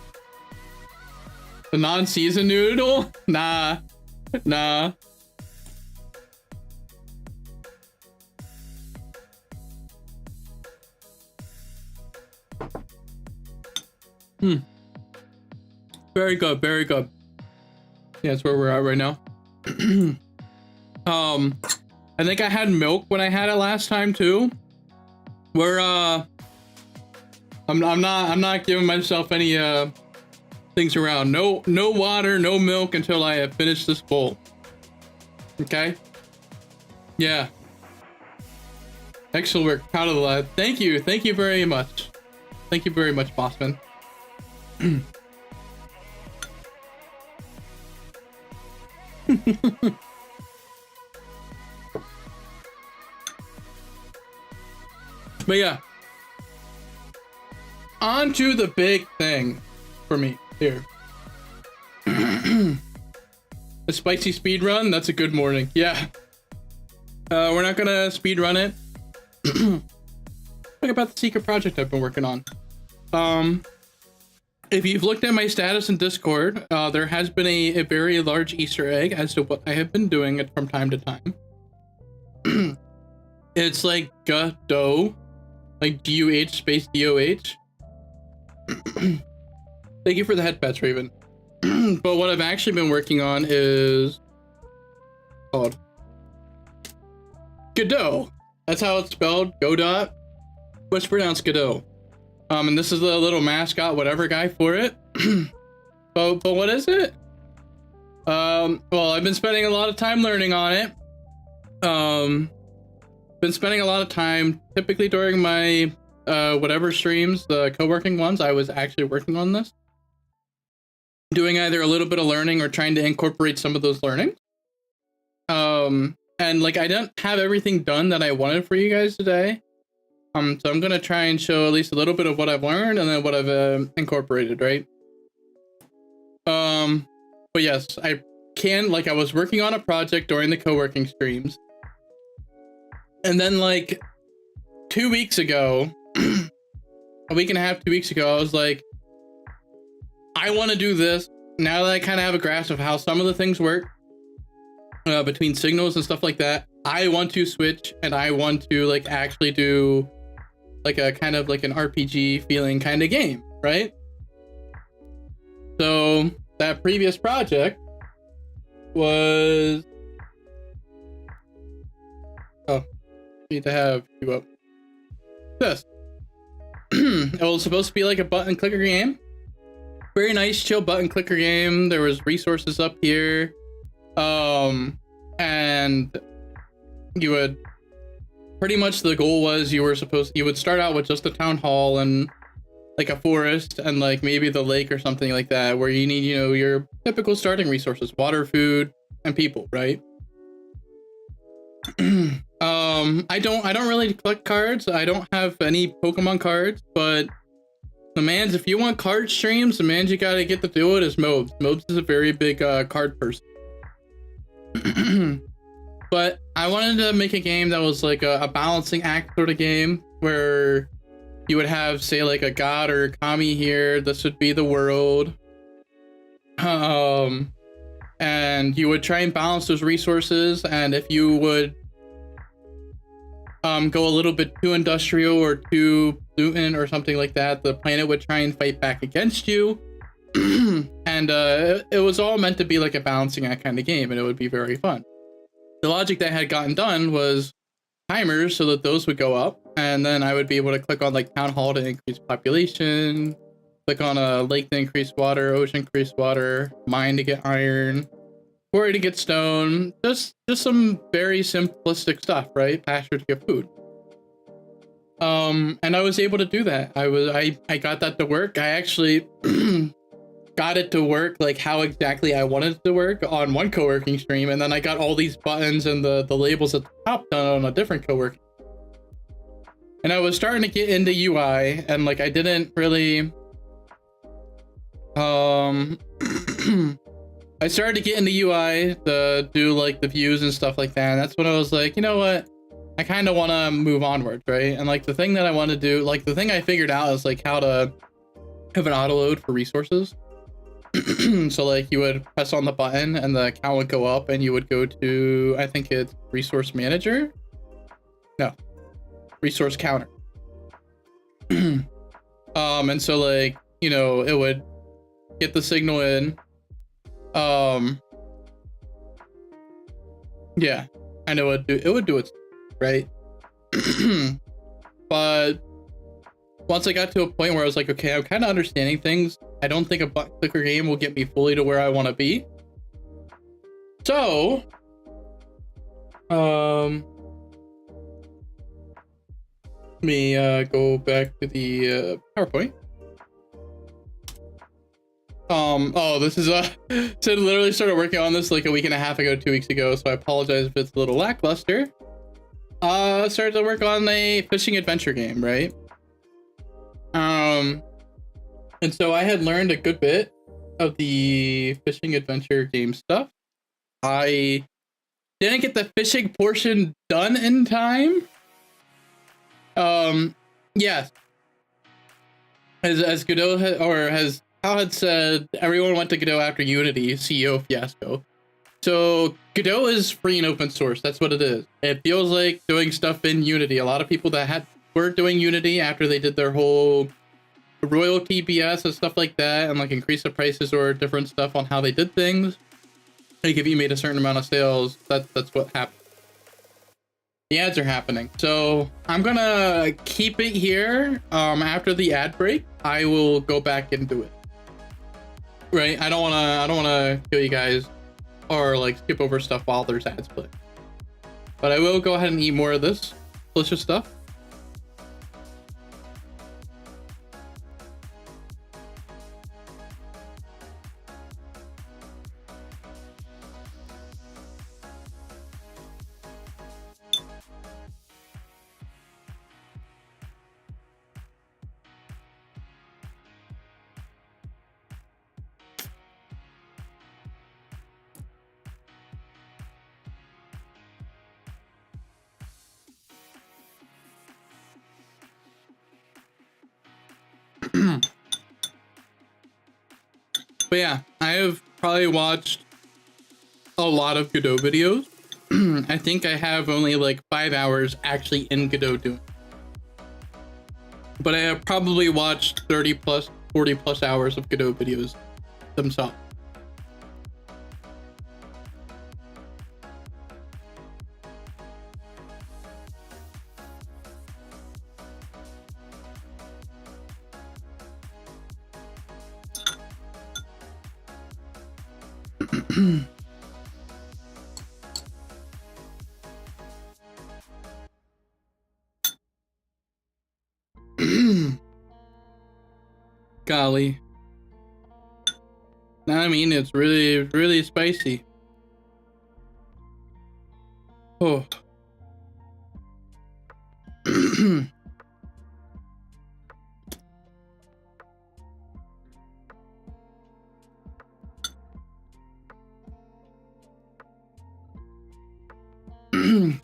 The non-seasoned noodle? Nah. Hmm. Very good, very good. Yeah, that's where we're at right now. I think I had milk when I had it last time too. We're I'm not giving myself any things around. No water, no milk until I have finished this bowl. Okay? Yeah. Excellent work. Proud of the lad. Thank you very much. Thank you very much, Bossman. But yeah, on to the big thing for me here. A spicy speed run. That's a good morning. Yeah. We're not gonna speed run it. Talk about the secret project I've been working on. If you've looked at my status in Discord, there has been a very large Easter egg as to what I have been doing it from time to time. It's like Godot, like DUH space DOH. Thank you for the head pets, Raven. But what I've actually been working on is called Godot. That's how it's spelled. Godot. What's pronounced Godot. And this is the little mascot, whatever guy for it. but what is it? Well, I've been spending a lot of time learning on it. Been spending a lot of time, typically during my whatever streams, the co-working ones. I was actually working on this, doing either a little bit of learning or trying to incorporate some of those learnings. And like I didn't have everything done that I wanted for you guys today. So I'm gonna try and show at least a little bit of what I've learned and then what I've incorporated, right? But yes, I was working on a project during the co-working streams. And then like 2 weeks ago, a week and a half, 2 weeks ago, I was like, I want to do this. Now that I kind of have a grasp of how some of the things work between signals and stuff like that, I want to switch and I want to like actually do like a kind of like an RPG feeling kind of game, right? So that previous project was, need to have you up. This. It was supposed to be like a button clicker game. Very nice, chill button clicker game. There was resources up here. And you would pretty much, the goal was you would start out with just a town hall and like a forest and like maybe the lake or something like that, where you need, your typical starting resources, water, food, and people, right? I don't really collect cards. I don't have any Pokemon cards, but the mans, if you want card streams, the mans you gotta get to do it is Mobes. Mobes is a very big card person. But I wanted to make a game that was like a balancing act sort of game, where you would have, say, like a god or a kami here. This would be the world. And you would try and balance those resources, and if you would go a little bit too industrial or too pollutant or something like that, the planet would try and fight back against you. And it was all meant to be like a balancing act kind of game, and it would be very fun. The logic that had gotten done was timers so that those would go up, and then I would be able to click on like town hall to increase population, click on a lake to increase water, ocean increase water, mine to get iron, quarry to get stone, just some very simplistic stuff, right? Pasture to get food. And I was able to do that. I got that to work. I actually got it to work like how exactly I wanted it to work on one co-working stream, and then I got all these buttons and the labels at the top done on a different co-working. And I was starting to get into UI, and like I didn't really I started to get into UI to do like the views and stuff like that, and that's when I was like, you know what, I kind of want to move onwards, right? And like the thing that I want to do, like the thing I figured out is like how to have an auto load for resources. So like you would press on the button and the count would go up, and you would go to, I think it's resource manager, resource counter. And so like you know, it would get the signal in. Yeah, I know it would do it, right? But once I got to a point where I was like, okay, I'm kind of understanding things. I don't think a butt clicker game will get me fully to where I want to be. So, let me go back to the PowerPoint. Oh, this is so literally started working on this like a week and a half ago, 2 weeks ago, so I apologize if it's a little lackluster. Started to work on a fishing adventure game, right? And so I had learned a good bit of the fishing adventure game stuff. I didn't get the fishing portion done in time. Yes. As Godot has Hal had said, everyone went to Godot after Unity, CEO fiasco. So Godot is free and open source. That's what it is. It feels like doing stuff in Unity. A lot of people that were doing Unity after they did their whole royalty BS and stuff like that, and like increase the prices or different stuff on how they did things. Like if you made a certain amount of sales, that's what happened. The ads are happening. So I'm gonna keep it here. After the ad break, I will go back and do it. Right? I don't wanna kill you guys or like skip over stuff while there's ads play. But I will go ahead and eat more of this delicious stuff. But yeah, I have probably watched a lot of Godot videos. I think I have only like 5 hours actually in Godot doing. But I have probably watched 30 plus, 40 plus hours of Godot videos themselves. Golly. I mean, it's really, really spicy. Oh.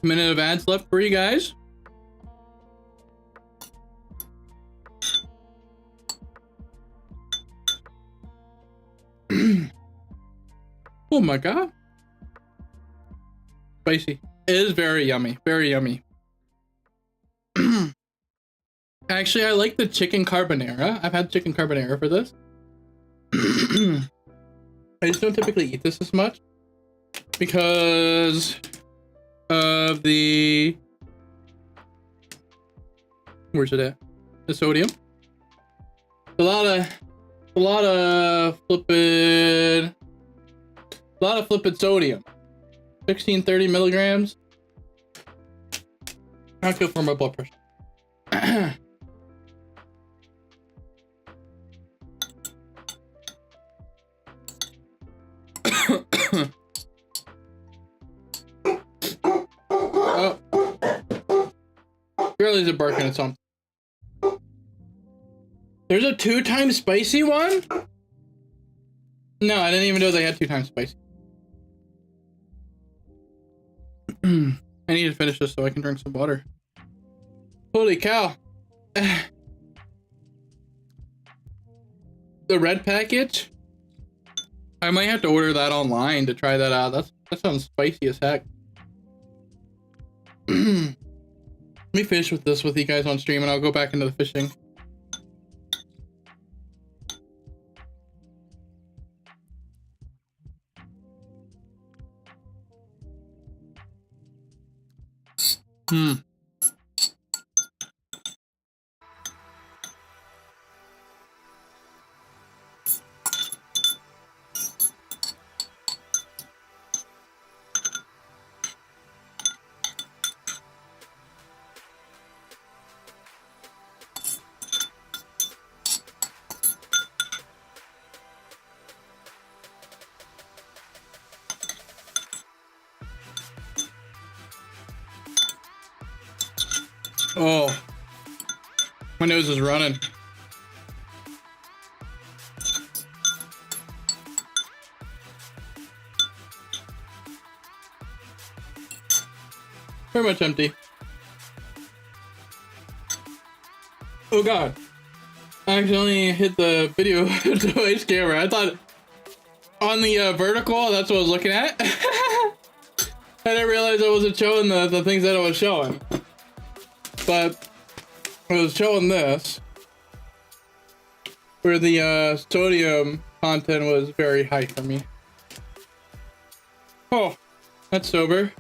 Minute of ads left for you guys. Oh my god. Spicy. It is very yummy. Very yummy. Actually, I like the chicken carbonara. I've had chicken carbonara for this. I just don't typically eat this as much because of the... Where's it at? The sodium. A lot of flippin' sodium. 1630 milligrams. Not good for my blood pressure. Oh. Girlies are barking at something. There's a 2 times spicy one? No, I didn't even know they had 2 times spicy. I need to finish this so I can drink some water. Holy cow. The red package? I might have to order that online to try that out. That sounds spicy as heck. Let me fish with this with you guys on stream and I'll go back into the fishing. Hmm. Oh, my nose is running. Very much empty. Oh God. I accidentally hit the video device camera. I thought on the vertical, that's what I was looking at. I didn't realize I wasn't showing the things that I was showing. But I was showing this, where the sodium content was very high for me. Oh, that's sober.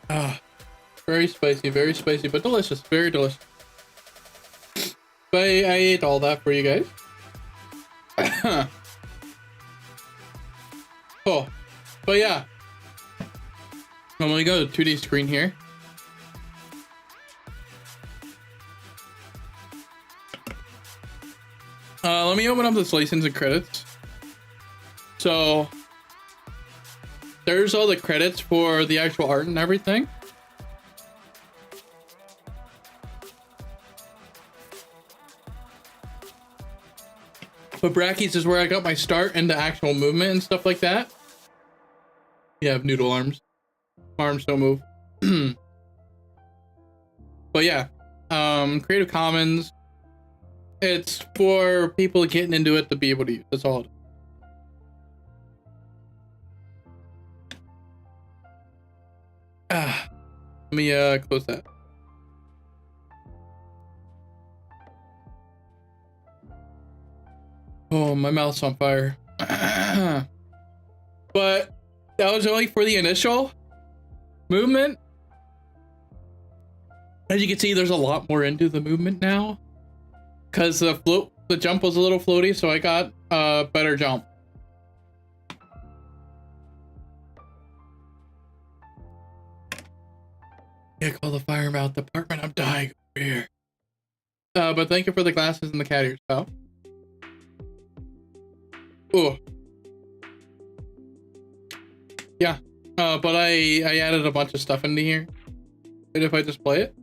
Ah, very spicy, but delicious. Very delicious. But I ate all that for you guys. Oh, but yeah. I'm gonna go to 2D screen here. Let me open up this license and credits. So there's all the credits for the actual art and everything. But Brackies is where I got my start into actual movement and stuff like that. You have noodle arms. Arms don't move. But yeah, Creative Commons. It's for people getting into it to be able to use. That's all it is. Let me close that. Oh, my mouth's on fire. But that was only for the initial movement. As you can see, there's a lot more into the movement now. Because the jump was a little floaty, so I got a better jump. Yeah, call the fire mouth department. I'm dying over here. But thank you for the glasses and the cat ears, pal. Oh. Yeah. But I added a bunch of stuff into here. And if I just play it,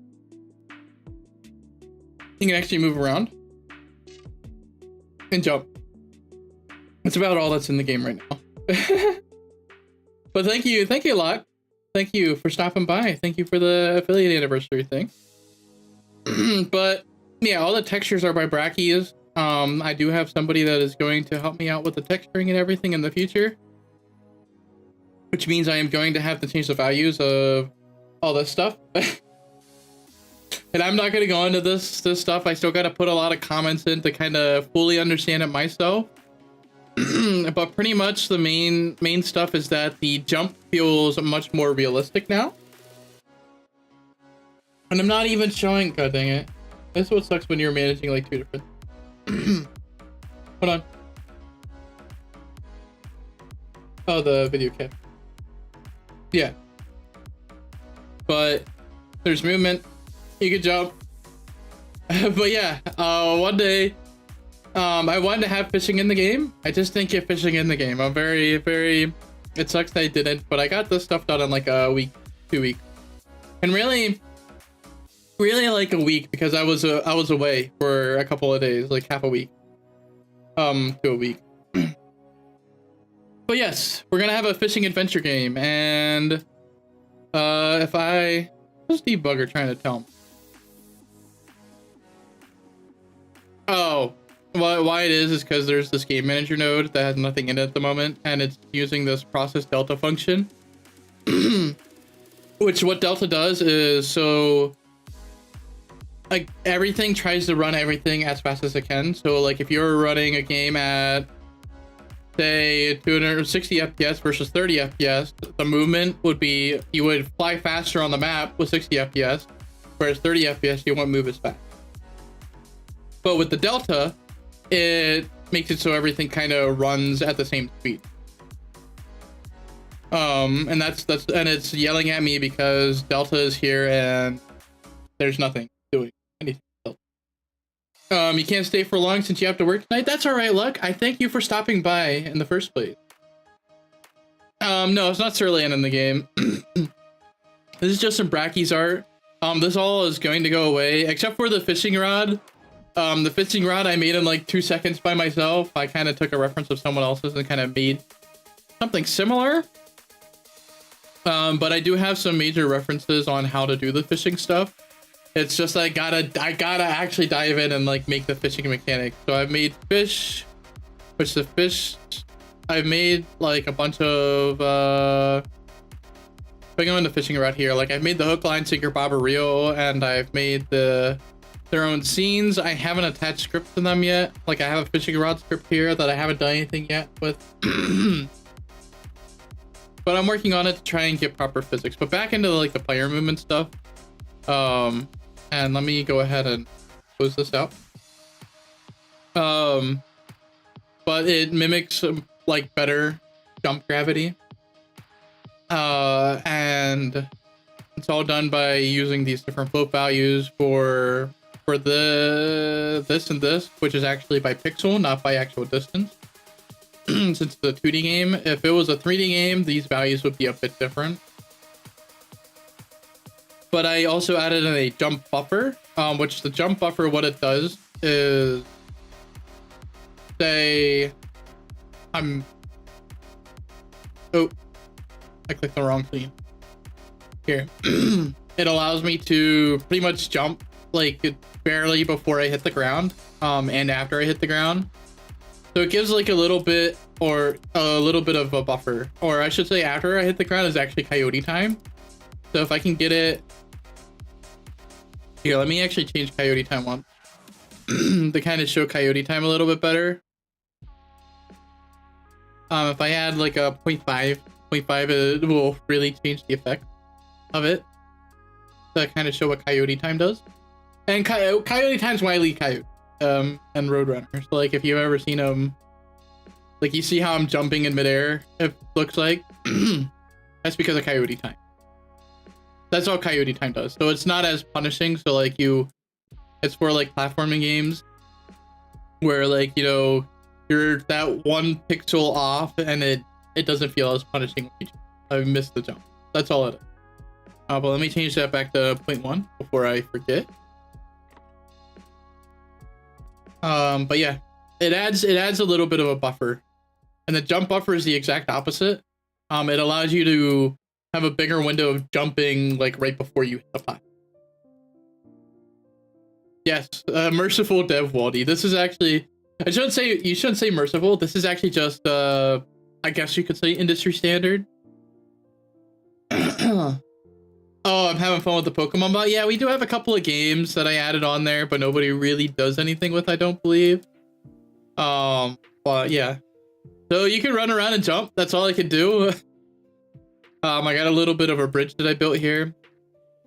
you can actually move around and jump. That's about all that's in the game right now. But thank you a lot. Thank you for stopping by. Thank you for the affiliate anniversary thing. But yeah, all the textures are by Brackies. I do have somebody that is going to help me out with the texturing and everything in the future, which means I am going to have to change the values of all this stuff. And I'm not going to go into this stuff. I still got to put a lot of comments in to kind of fully understand it myself. But pretty much the main stuff is that the jump feels much more realistic now. And I'm not even showing, god dang it. This is what sucks when you're managing like two different. Hold on. Oh, the video cap. Yeah. But there's movement. You could jump. But yeah, one day, I wanted to have fishing in the game. I just didn't get fishing in the game. I'm very, it sucks that I didn't, but I got this stuff done in like a week, 2 weeks. And really like a week, because I was away for a couple of days, like half a week. To a week. But yes, we're gonna have a fishing adventure game, and what's debugger trying to tell me? Oh, why it is because there's this game manager node that has nothing in it at the moment, and it's using this process delta function. Which what delta does is, so like everything tries to run everything as fast as it can. So like if you're running a game at say 260 FPS versus 30 FPS, the movement would be you would fly faster on the map with 60 FPS, whereas 30 FPS you won't move as fast. But with the delta, it makes it so everything kind of runs at the same speed. And that's and it's yelling at me because delta is here and there's nothing doing anything else. You can't stay for long since you have to work tonight. That's all right, Luck. I thank you for stopping by in the first place. No, it's not Sir Land in the game. This is just some Bracky's art. This all is going to go away except for the fishing rod. The fishing rod I made in like 2 seconds by myself. I kind of took a reference of someone else's and kind of made something similar. But I do have some major references on how to do the fishing stuff. It's just I gotta actually dive in and like make the fishing mechanic. So I've made fish, which the fish I've made like a bunch of if I go into fishing right here, like I've made the hook, line, sinker, bobber, reel, and I've made their own scenes. I haven't attached scripts to them yet. Like I have a fishing rod script here that I haven't done anything yet with. But I'm working on it to try and get proper physics. But back into like the player movement stuff. And let me go ahead and close this out. But it mimics like better jump gravity. And it's all done by using these different float values for this and this, which is actually by pixel, not by actual distance. Since it's a 2D game, if it was a 3D game, these values would be a bit different. But I also added in a jump buffer, which the jump buffer, what it does is say oh, I clicked the wrong scene. Here. It allows me to pretty much jump like barely before I hit the ground, and after I hit the ground. So it gives like a little bit of a buffer, or I should say after I hit the ground is actually coyote time. So if I can get it here, let me actually change coyote time on to kind of show coyote time a little bit better. If I add like a 0.5, it will really change the effect of it. To kind of show what coyote time does. And coyote time's Wile E. Coyote. And Roadrunner. So like if you've ever seen him, like you see how I'm jumping in midair, it looks like. That's because of coyote time. That's all coyote time does. So it's not as punishing. So like it's for like platforming games where like, you know, you're that 1 pixel off and it doesn't feel as punishing when you missed the jump. That's all it is. But let me change that back to 0.1 before I forget. But yeah, it adds a little bit of a buffer, and the jump buffer is the exact opposite. It allows you to have a bigger window of jumping like right before you hit the pot. Yes, merciful dev Waldy. This is actually, you shouldn't say merciful. This is actually just I guess you could say industry standard. Oh, I'm having fun with the Pokemon bot. Yeah, we do have a couple of games that I added on there, but nobody really does anything with, I don't believe. But yeah. So you can run around and jump. That's all I can do. I got a little bit of a bridge that I built here.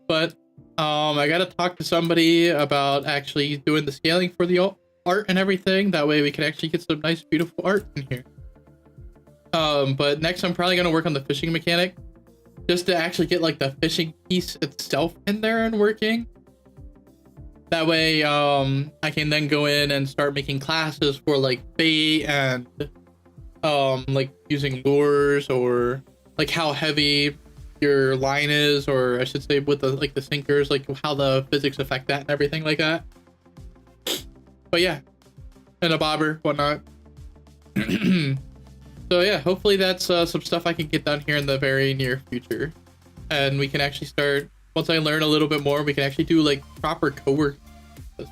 But I got to talk to somebody about actually doing the scaling for the art and everything. That way we can actually get some nice, beautiful art in here. But next I'm probably going to work on the fishing mechanic. Just to actually get like the fishing piece itself in there and working. That way I can then go in and start making classes for like bait and like using lures, or like how heavy your line is, or I should say with the like the sinkers, like how the physics affect that and everything like that. But yeah, and a bobber, whatnot. So yeah, hopefully that's some stuff I can get done here in the very near future. And we can actually start, once I learn a little bit more, we can actually do like proper co-work.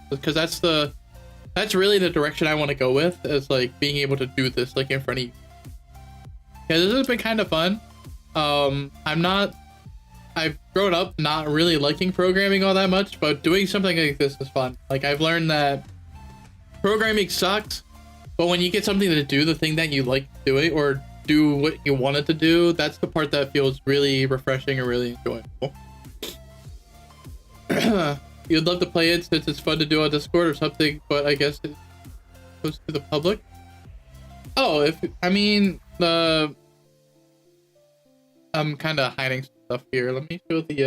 Because that's really the direction I want to go with, is like being able to do this like in front of you. Yeah, this has been kind of fun. I'm not I've grown up not really liking programming all that much, but doing something like this is fun. Like, I've learned that programming sucks, but when you get something to do the thing that you like doing or do what you wanted to do, that's the part that feels really refreshing and really enjoyable. You'd love to play it since it's fun to do on Discord or something, but I guess it goes to the public. Oh, I'm kind of hiding stuff here. Let me show the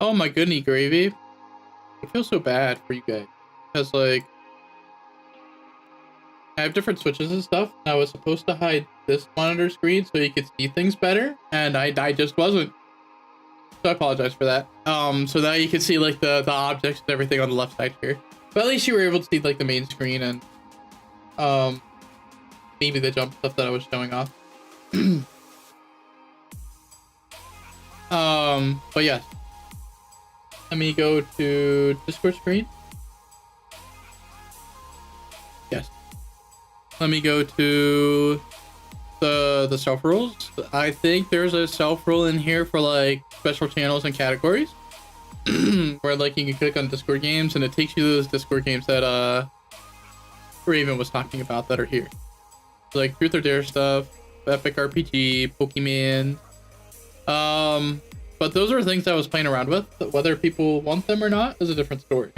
oh my goodness, gravy. I feel so bad for you guys because like I have different switches and stuff. And I was supposed to hide this monitor screen so you could see things better, and I just wasn't. So I apologize for that. So now you can see like the objects and everything on the left side here. But at least you were able to see like the main screen and maybe the jump stuff that I was showing off. But yes. Let me go to Discord screen. Yes. Let me go to the self rules. I think there's a self rule in here for like special channels and categories. Where like you can click on Discord games and it takes you to those Discord games that Raven was talking about that are here. Like Truth or Dare stuff, Epic RPG, Pokemon. But those are things I was playing around with. Whether people want them or not is a different story.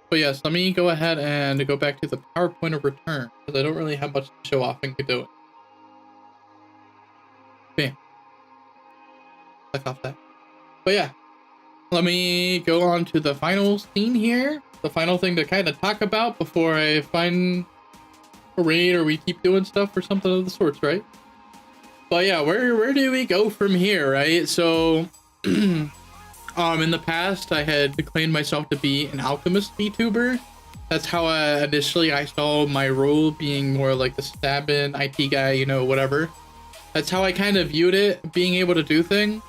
But yes, let me go ahead and go back to the PowerPoint of return because I don't really have much to show off and do it. Bam. Click off that. But yeah, let me go on to the final scene here. The final thing to kind of talk about before I find a raid or we keep doing stuff or something of the sorts, right? But yeah, where do we go from here, right? So, in the past, I had declared myself to be an alchemist VTuber. That's how initially I saw my role, being more like the stab-in IT guy, you know, whatever. That's how I kind of viewed it, being able to do things.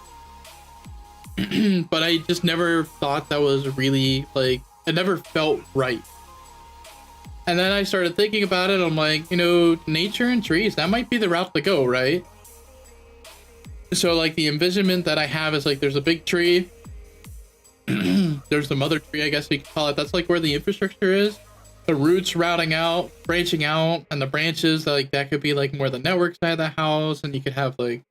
But I just never thought that was really, like, it never felt right. And then I started thinking about it. I'm like, you know, nature and trees, that might be the route to go, right? So, like, the envisionment that I have is, like, there's a big tree. There's the mother tree, I guess we could call it. That's, like, where the infrastructure is. The roots routing out, branching out, and the branches, like, that could be, like, more the network side of the house. And you could have, like,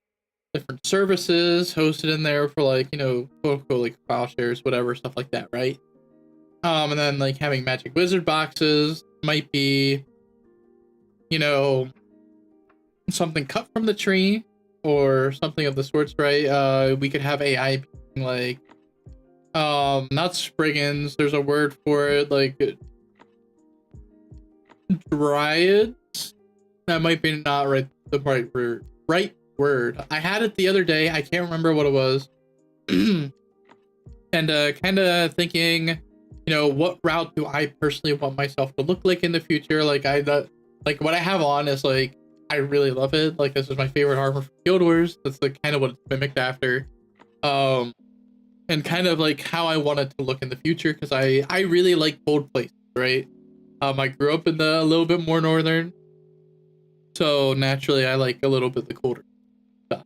different services hosted in there for, like, you know, quote-unquote, like, file shares, whatever, stuff like that, right? And then, like, having magic wizard boxes might be, you know, something cut from the tree. Or something of the sorts, right? We could have AI being like, not spriggans. There's a word for it, like dryads. That might be not right. The right word. I had it the other day. I can't remember what it was. And kind of thinking, you know, what route do I personally want myself to look like in the future? Like like what I have on is like. I really love it. Like, this is my favorite armor from Guild Wars. That's like kind of what it's mimicked after. And kind of like how I want it to look in the future, because I really like cold places, right? I grew up in the a little bit more northern, so naturally I like a little bit the colder stuff.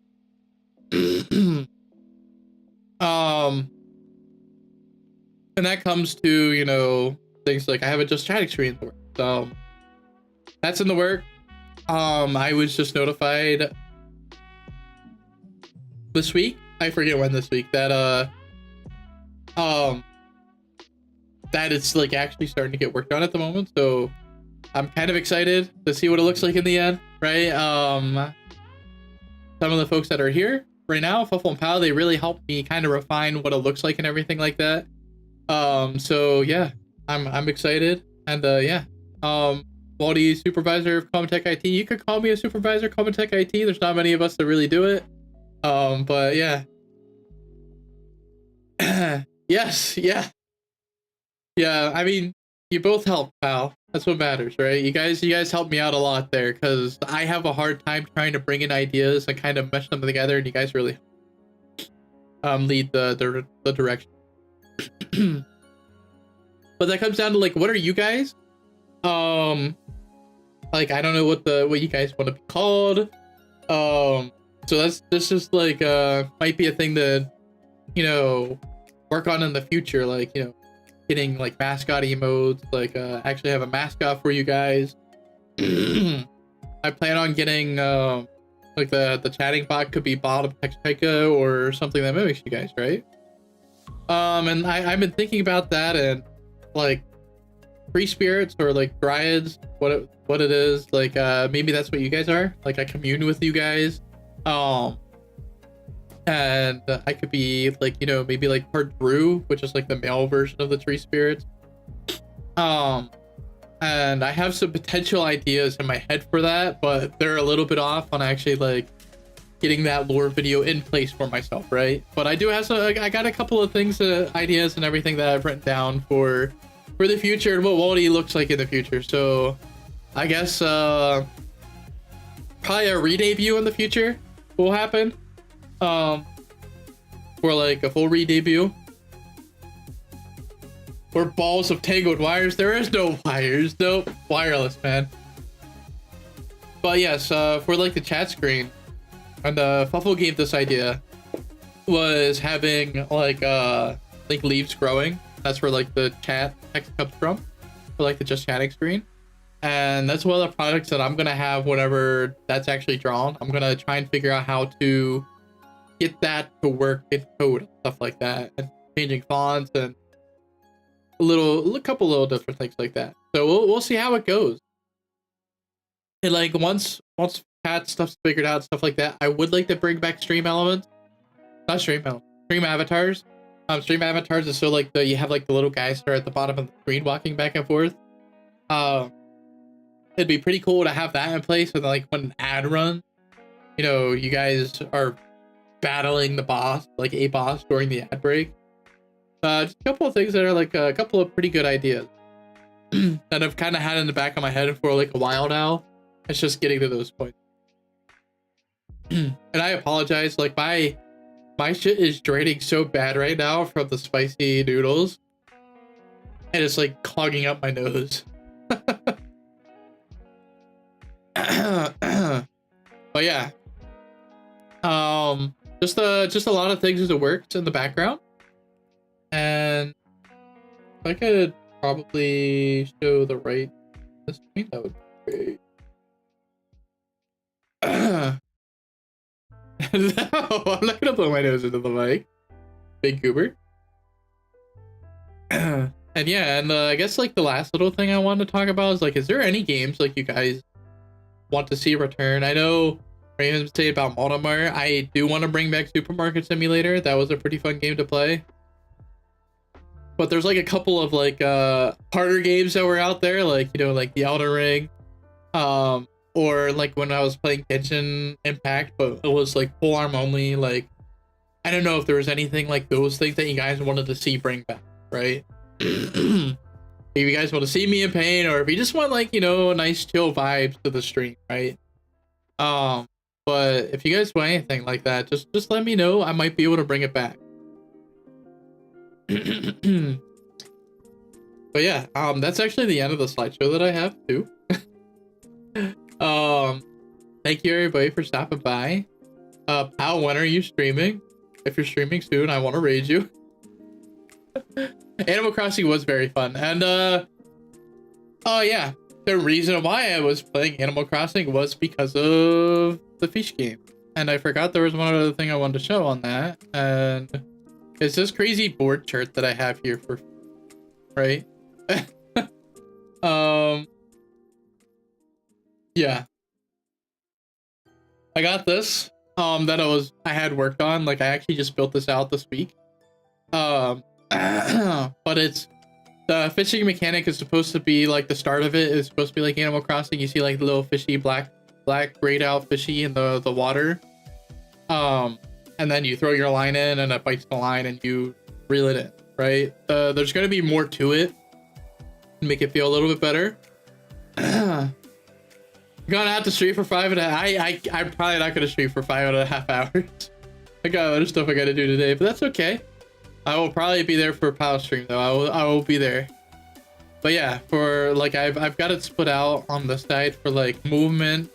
And that comes to, you know, things like I have a Just Chatting screen in the works. So that's in the work. I was just notified this week. I forget when this week that that it's like actually starting to get worked on at the moment. So I'm kind of excited to see what it looks like in the end, right? Some of the folks that are here right now, Fuffle and Pal, they really helped me kind of refine what it looks like and everything like that. So yeah, I'm excited, and yeah. Waldy, supervisor of Common-Tech IT. You could call me a supervisor, Common-Tech IT. There's not many of us that really do it. But yeah. Yes, yeah. Yeah, I mean, you both help, pal. That's what matters, right? You guys help me out a lot there, because I have a hard time trying to bring in ideas and kind of mesh them together, and you guys really lead the direction. But that comes down to like, what are you guys? Like, I don't know what you guys want to be called. So that's just like might be a thing to, you know, work on in the future. Like, you know, getting like mascot emotes. Like, actually have a mascot for you guys. I plan on getting like the chatting bot could be bottom text or something that mimics you guys, right? And I've been thinking about that, and like free spirits or like dryads, what it is, like maybe that's what you guys are. Like, I commune with you guys, and I could be like, you know, maybe like part Drew, which is like the male version of the tree spirits. And I have some potential ideas in my head for that, but they're a little bit off on actually like getting that lore video in place for myself, right? But I do have some, I got a couple of things, ideas and everything that I've written down for the future and what Waldy looks like in the future. So I guess probably a re-debut in the future will happen, for like a full re-debut. Or balls of tangled wires. There is no wires. Nope. Wireless, man. But yes, for like the chat screen, and Fuffle gave this idea, was having like leaves growing. That's where like the chat text comes from, for like the just chatting screen. And that's one of the projects that I'm gonna have whenever that's actually drawn. I'm gonna try and figure out how to get that to work in code and stuff like that, and changing fonts and a couple little different things like that. So we'll see how it goes. And like once chat stuff's figured out, stuff like that, I would like to bring back stream elements. Not stream elements, stream avatars. Stream avatars is so like you have like the little guys that are at the bottom of the screen walking back and forth. It'd be pretty cool to have that in place, and like when an ad runs, you know, you guys are battling the boss, like a boss during the ad break. Just a couple of things that are like a couple of pretty good ideas that I've kind of had in the back of my head for like a while now. It's just getting to those points. And I apologize, like my shit is draining so bad right now from the spicy noodles, and it's like clogging up my nose. But yeah, just a lot of things as it works in the background. And if I could probably show the right screen, that would be great. No, I'm not gonna blow my nose into the mic. Big goober. And yeah, and I guess like the last little thing I wanted to talk about is like, is there any games like you guys want to see return? I know Raymond said about Multimart. I do want to bring back Supermarket Simulator. That was a pretty fun game to play. But there's like a couple of like harder games that were out there, like, you know, like the Elden Ring, or like when I was playing Genshin Impact, but it was like full arm only. Like, I don't know if there was anything like those things that you guys wanted to see bring back, right? If you guys want to see me in pain, or if you just want like, you know, nice chill vibes to the stream, right? But if you guys want anything like that, just let me know. I might be able to bring it back. But yeah, that's actually the end of the slideshow that I have too. Thank you everybody for stopping by. Pal, when are you streaming? If you're streaming soon, I want to raid you. Animal Crossing was very fun, and oh yeah, the reason why I was playing Animal Crossing was because of the fish game, and I forgot there was one other thing I wanted to show on that, and it's this crazy board shirt that I have here for, right? Yeah, I got this that I had worked on. Like, I actually just built this out this week. But it's, the fishing mechanic is supposed to be like, the start of it is supposed to be like Animal Crossing. You see like the little fishy black grayed out fishy in the water, and then you throw your line in and it bites the line and you reel it in, right? There's going to be more to it to make it feel a little bit better. Gonna have to stream for 5.5. I'm probably not gonna stream for 5.5 hours. I got other stuff I gotta do today, but that's okay. I will probably be there for a power stream though. I will be there. But yeah, for like I've got it split out on the side for like movement,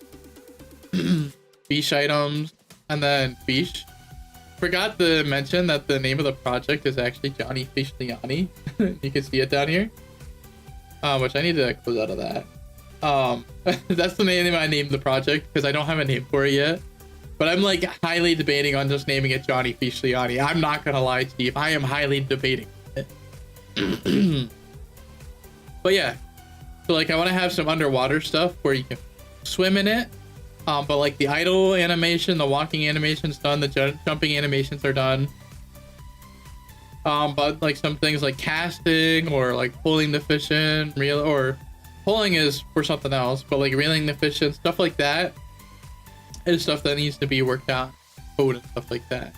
fish items, and then fish. Forgot to mention that the name of the project is actually Johnny Fish Liani. You can see it down here. Which I need to close out of that. That's the name I named the project because I don't have a name for it yet. But I'm like highly debating on just naming it Johnny Fish Liani. I'm not gonna lie to you. I am highly debating it. But yeah, so like I want to have some underwater stuff where you can swim in it. But like the idle animation, the walking animation's done, the jumping animations are done. But like some things like casting or like pulling the fish in, or pulling is for something else, but like reeling the fish in, stuff like that is stuff that needs to be worked out, code and stuff like that.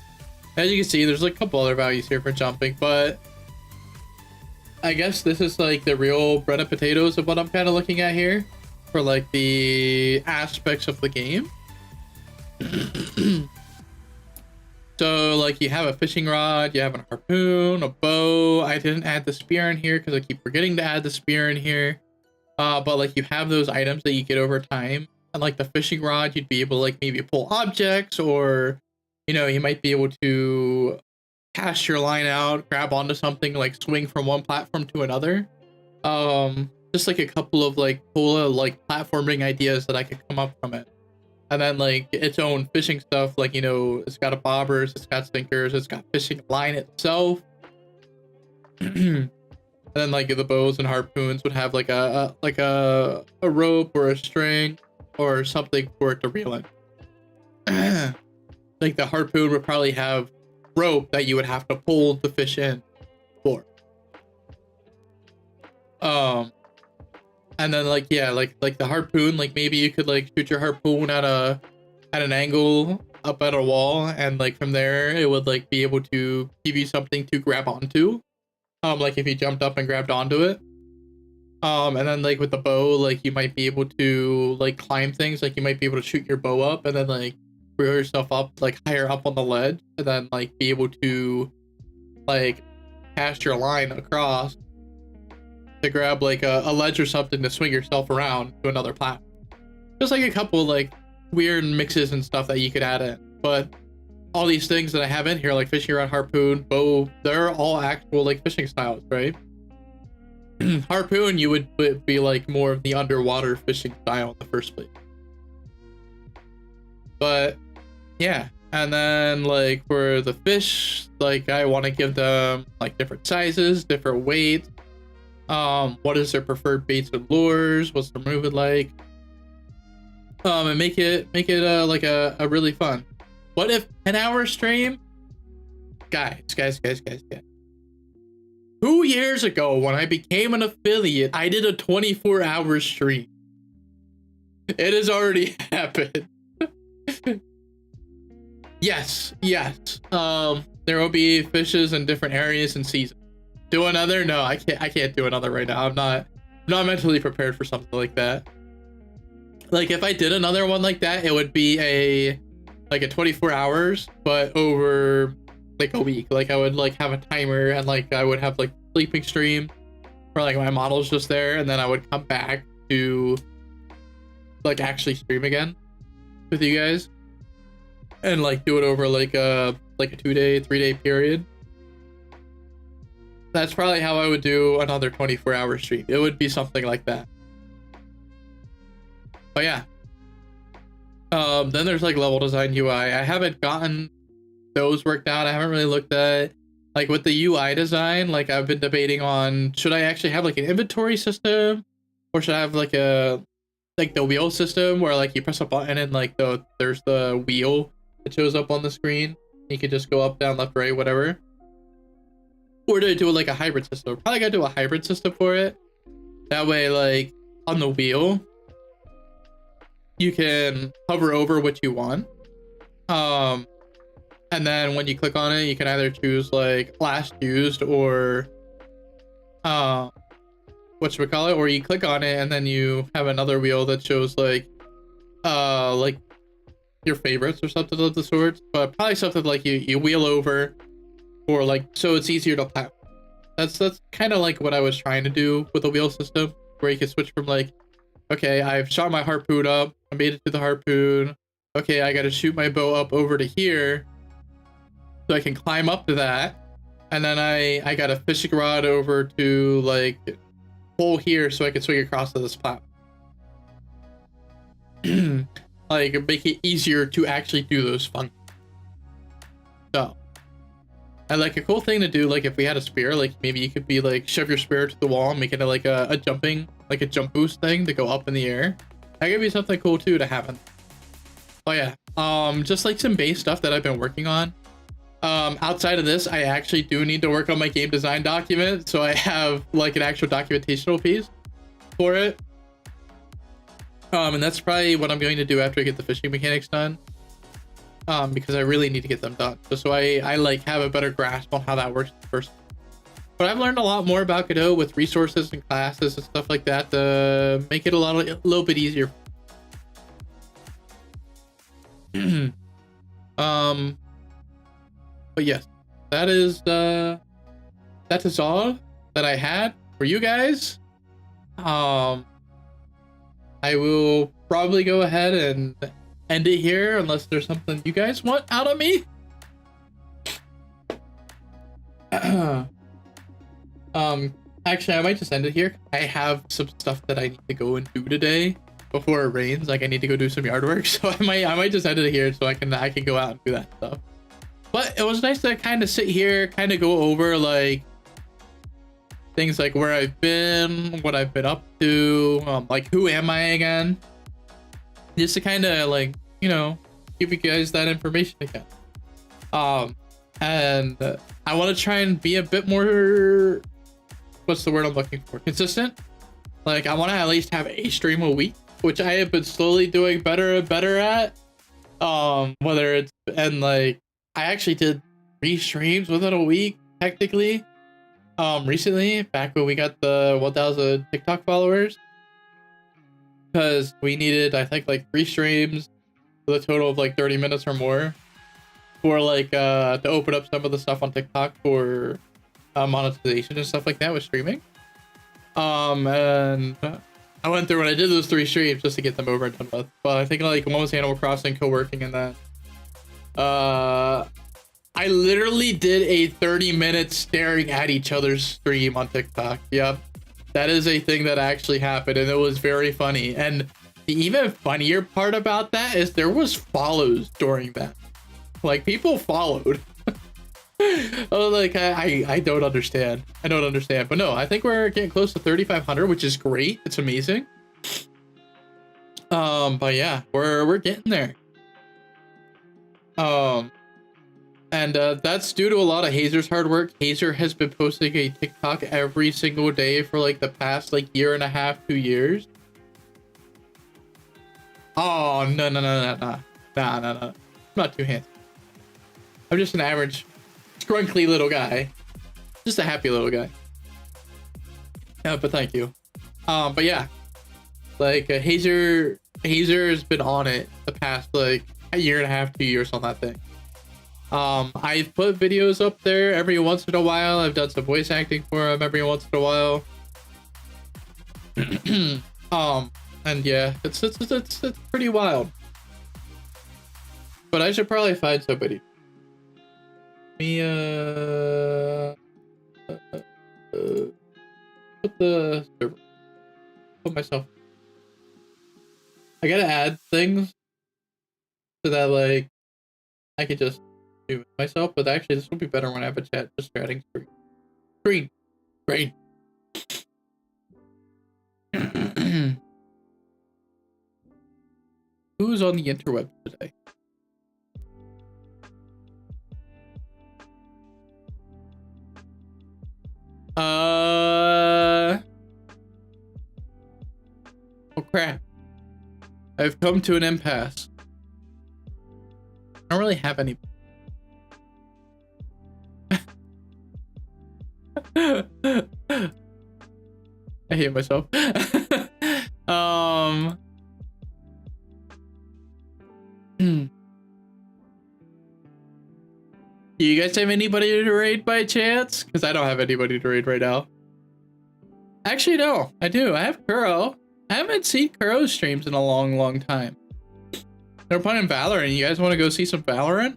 As you can see, there's like a couple other values here for jumping, but I guess this is like the real bread and potatoes of what I'm kind of looking at here for like the aspects of the game. So like you have a fishing rod, you have a harpoon, a bow. I didn't add the spear in here because I keep forgetting to add the spear in here. But like you have those items that you get over time. And like the fishing rod, you'd be able to like maybe pull objects, or you know, you might be able to cast your line out, grab onto something, like swing from one platform to another. Just like a couple of like cool like platforming ideas that I could come up from it. And then like its own fishing stuff, like, you know, it's got a bobbers, it's got sinkers, it's got fishing line itself. And then like the bows and harpoons would have like a rope or a string or something for it to reel in. Like the harpoon would probably have rope that you would have to pull the fish in for. And then like, yeah, like the harpoon, like maybe you could like shoot your harpoon at an angle up at a wall, and like from there it would like be able to give you something to grab onto. Like if you jumped up and grabbed onto it. And then like with the bow, like you might be able to like climb things, like you might be able to shoot your bow up and then like reel yourself up like higher up on the ledge, and then like be able to like cast your line across to grab like a ledge or something to swing yourself around to another platform. Just like a couple like weird mixes and stuff that you could add in. But all these things that I have in here, like fishing rod, harpoon, bow, they're all actual like fishing styles, right? Harpoon, you would be like more of the underwater fishing style in the first place. But yeah, and then like for the fish, like I want to give them like different sizes, different weights. What is their preferred baits and lures? What's their movement like? And make it like a really fun. What if 10-hour stream? Guys. 2 years ago, when I became an affiliate, I did a 24-hour stream. It has already happened. Yes. There will be fishes in different areas and seasons. Do another? No, I can't do another right now. I'm not mentally prepared for something like that. Like if I did another one like that, it would be a 24 hours, but over like a week. Like I would like have a timer, and like I would have like sleeping stream where like my model's just there, and then I would come back to like actually stream again with you guys and like do it over like a 2-day, 3-day period. That's probably how I would do another 24-hour stream. It would be something like that. But yeah. Then there's like level design UI. I haven't gotten those worked out. I haven't really looked at like with the UI design. Like I've been debating on, should I actually have like an inventory system, or should I have like the wheel system where like you press a button and like there's the wheel that shows up on the screen. You can just go up, down, left, right, whatever. Or do I do like a hybrid system? Probably gotta do a hybrid system for it. That way, like on the wheel, you can hover over what you want. And then when you click on it, you can either choose like last used or whatchamacallit, or you click on it and then you have another wheel that shows like your favorites or something of the sort. But probably something like you wheel over, or like so it's easier to platform. That's kind of like what I was trying to do with the wheel system, where you can switch from like, okay, I've shot my harpoon up, I made it to the harpoon. Okay, I got to shoot my bow up over to here, so I can climb up to that, and then I got a fishing rod over to like hole here, so I can swing across to this platform. Like make it easier to actually do those functions. So, and like a cool thing to do, like if we had a spear, like maybe you could be like shove your spear to the wall and make it like a jumping, like a jump boost thing to go up in the air. That could be something cool too to happen. Oh yeah, just like some base stuff that I've been working on. Outside of this, I actually do need to work on my game design document, so I have like an actual documentational piece for it. And that's probably what I'm going to do after I get the fishing mechanics done. Because I really need to get them done. So I like have a better grasp on how that works first. But I've learned a lot more about Godot with resources and classes and stuff like that to make it a little bit easier. But yes, that is all that I had for you guys. I will probably go ahead and end it here unless there's something you guys want out of me. Actually, I might just end it here. I have some stuff that I need to go and do today before it rains. Like I need to go do some yard work, so I might just end it here so I can go out and do that stuff. But it was nice to kind of sit here, kind of go over like things like where I've been, what I've been up to, like who am I again, just to kind of like, you know, give you guys that information again. And I want to try and be a bit more, what's the word I'm looking for, consistent. Like I want to at least have a stream a week, which I have been slowly doing better and better at. Whether it's, and like I actually did 3 streams within a week technically recently, back when we got the 1,000 TikTok followers, because we needed, I think, like 3 streams with a total of like 30 minutes or more for like to open up some of the stuff on TikTok for monetization and stuff like that with streaming. And I went through and I did those 3 streams just to get them over and done with. But I think like one was Animal Crossing, co-working, and then I literally did a 30-minute staring at each other's stream on TikTok. Yep, that is a thing that actually happened, and it was very funny. And the even funnier part about that is there was follows during that. Like people followed. Oh, like I don't understand. I don't understand. But no, I think we're getting close to 3,500, which is great. It's amazing. But yeah, we're getting there. And that's due to a lot of Hazer's hard work. Hazer has been posting a TikTok every single day for like the past like 1.5 to 2 years. Oh no. Nah. I'm not too handsome. I'm just an average scrunkly little guy. Just a happy little guy. Yeah, but thank you. But yeah, like Hazer has been on it the past like 1.5 to 2 years on that thing. I've put videos up there every once in a while. I've done some voice acting for him every once in a while. And yeah, it's pretty wild. But I should probably find somebody. Me put the server. Put myself. I gotta add things so that like I could just do it myself, but actually this will be better when I have a chat just chatting screen. Who's on the interweb today? Oh crap. I've come to an impasse. I don't really have any. I hate myself. Do you guys have anybody to raid by chance? Because I don't have anybody to raid right now. Actually, no, I do. I have Kuro. I haven't seen Kuro's streams in a long time. They're playing Valorant. You guys want to go see some Valorant?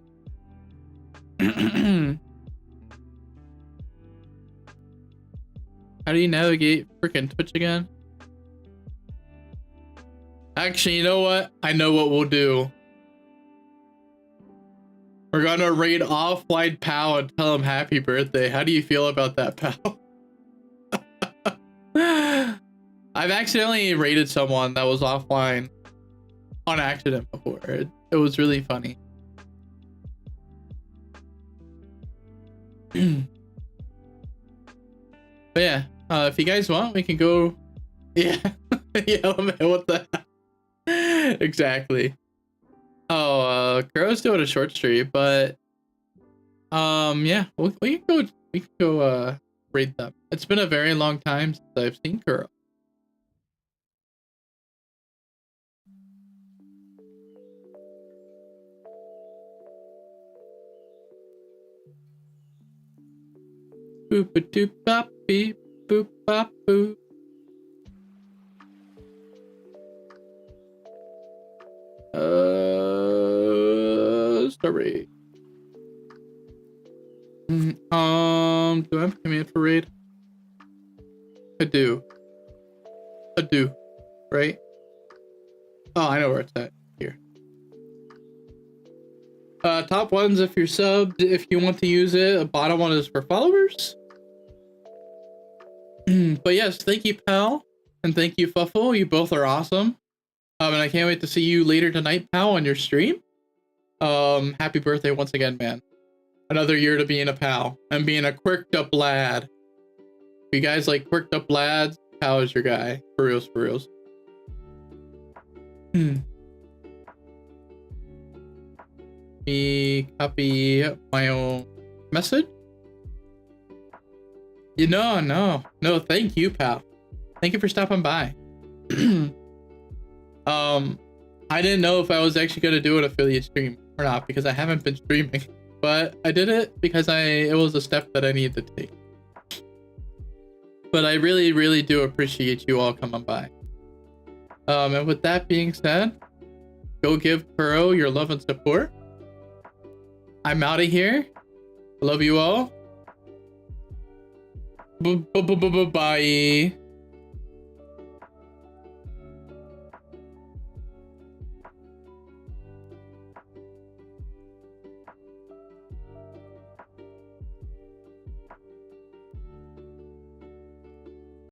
How do you navigate freaking Twitch again? Actually, you know what? I know what we'll do. We're gonna raid offline Pal and tell him happy birthday. How do you feel about that, Pal? I've accidentally raided someone that was offline on accident before. It was really funny. But yeah, if you guys want, we can go. Yeah, yeah, man, what the heck? Exactly. Oh, Kuro's doing a short stream, but yeah, we can go raid them. It's been a very long time since I've seen Kuro. Boop a doop bop beep boop bop boop. Start raid. Do I have a command for raid? I do. Right? Oh, I know where it's at. Here. Top one's if you're subbed, if you want to use it. Bottom one is for followers. But yes, thank you, Pal. And thank you, Fuffle. You both are awesome. And I can't wait to see you later tonight, Pal, on your stream. Happy birthday once again, man. Another year to being a pal and being a quirked up lad. If you guys like quirked up lads, Pal is your guy. For reals, for reals. Me copy my own message. You know, no, thank you, Pal. Thank you for stopping by. I didn't know if I was actually gonna do an affiliate stream or not because I haven't been streaming, but I did it because it was a step that I needed to take. But I really do appreciate you all coming by. And with that being said, go give Kuro your love and support. I'm out of here. Love you all. Bye.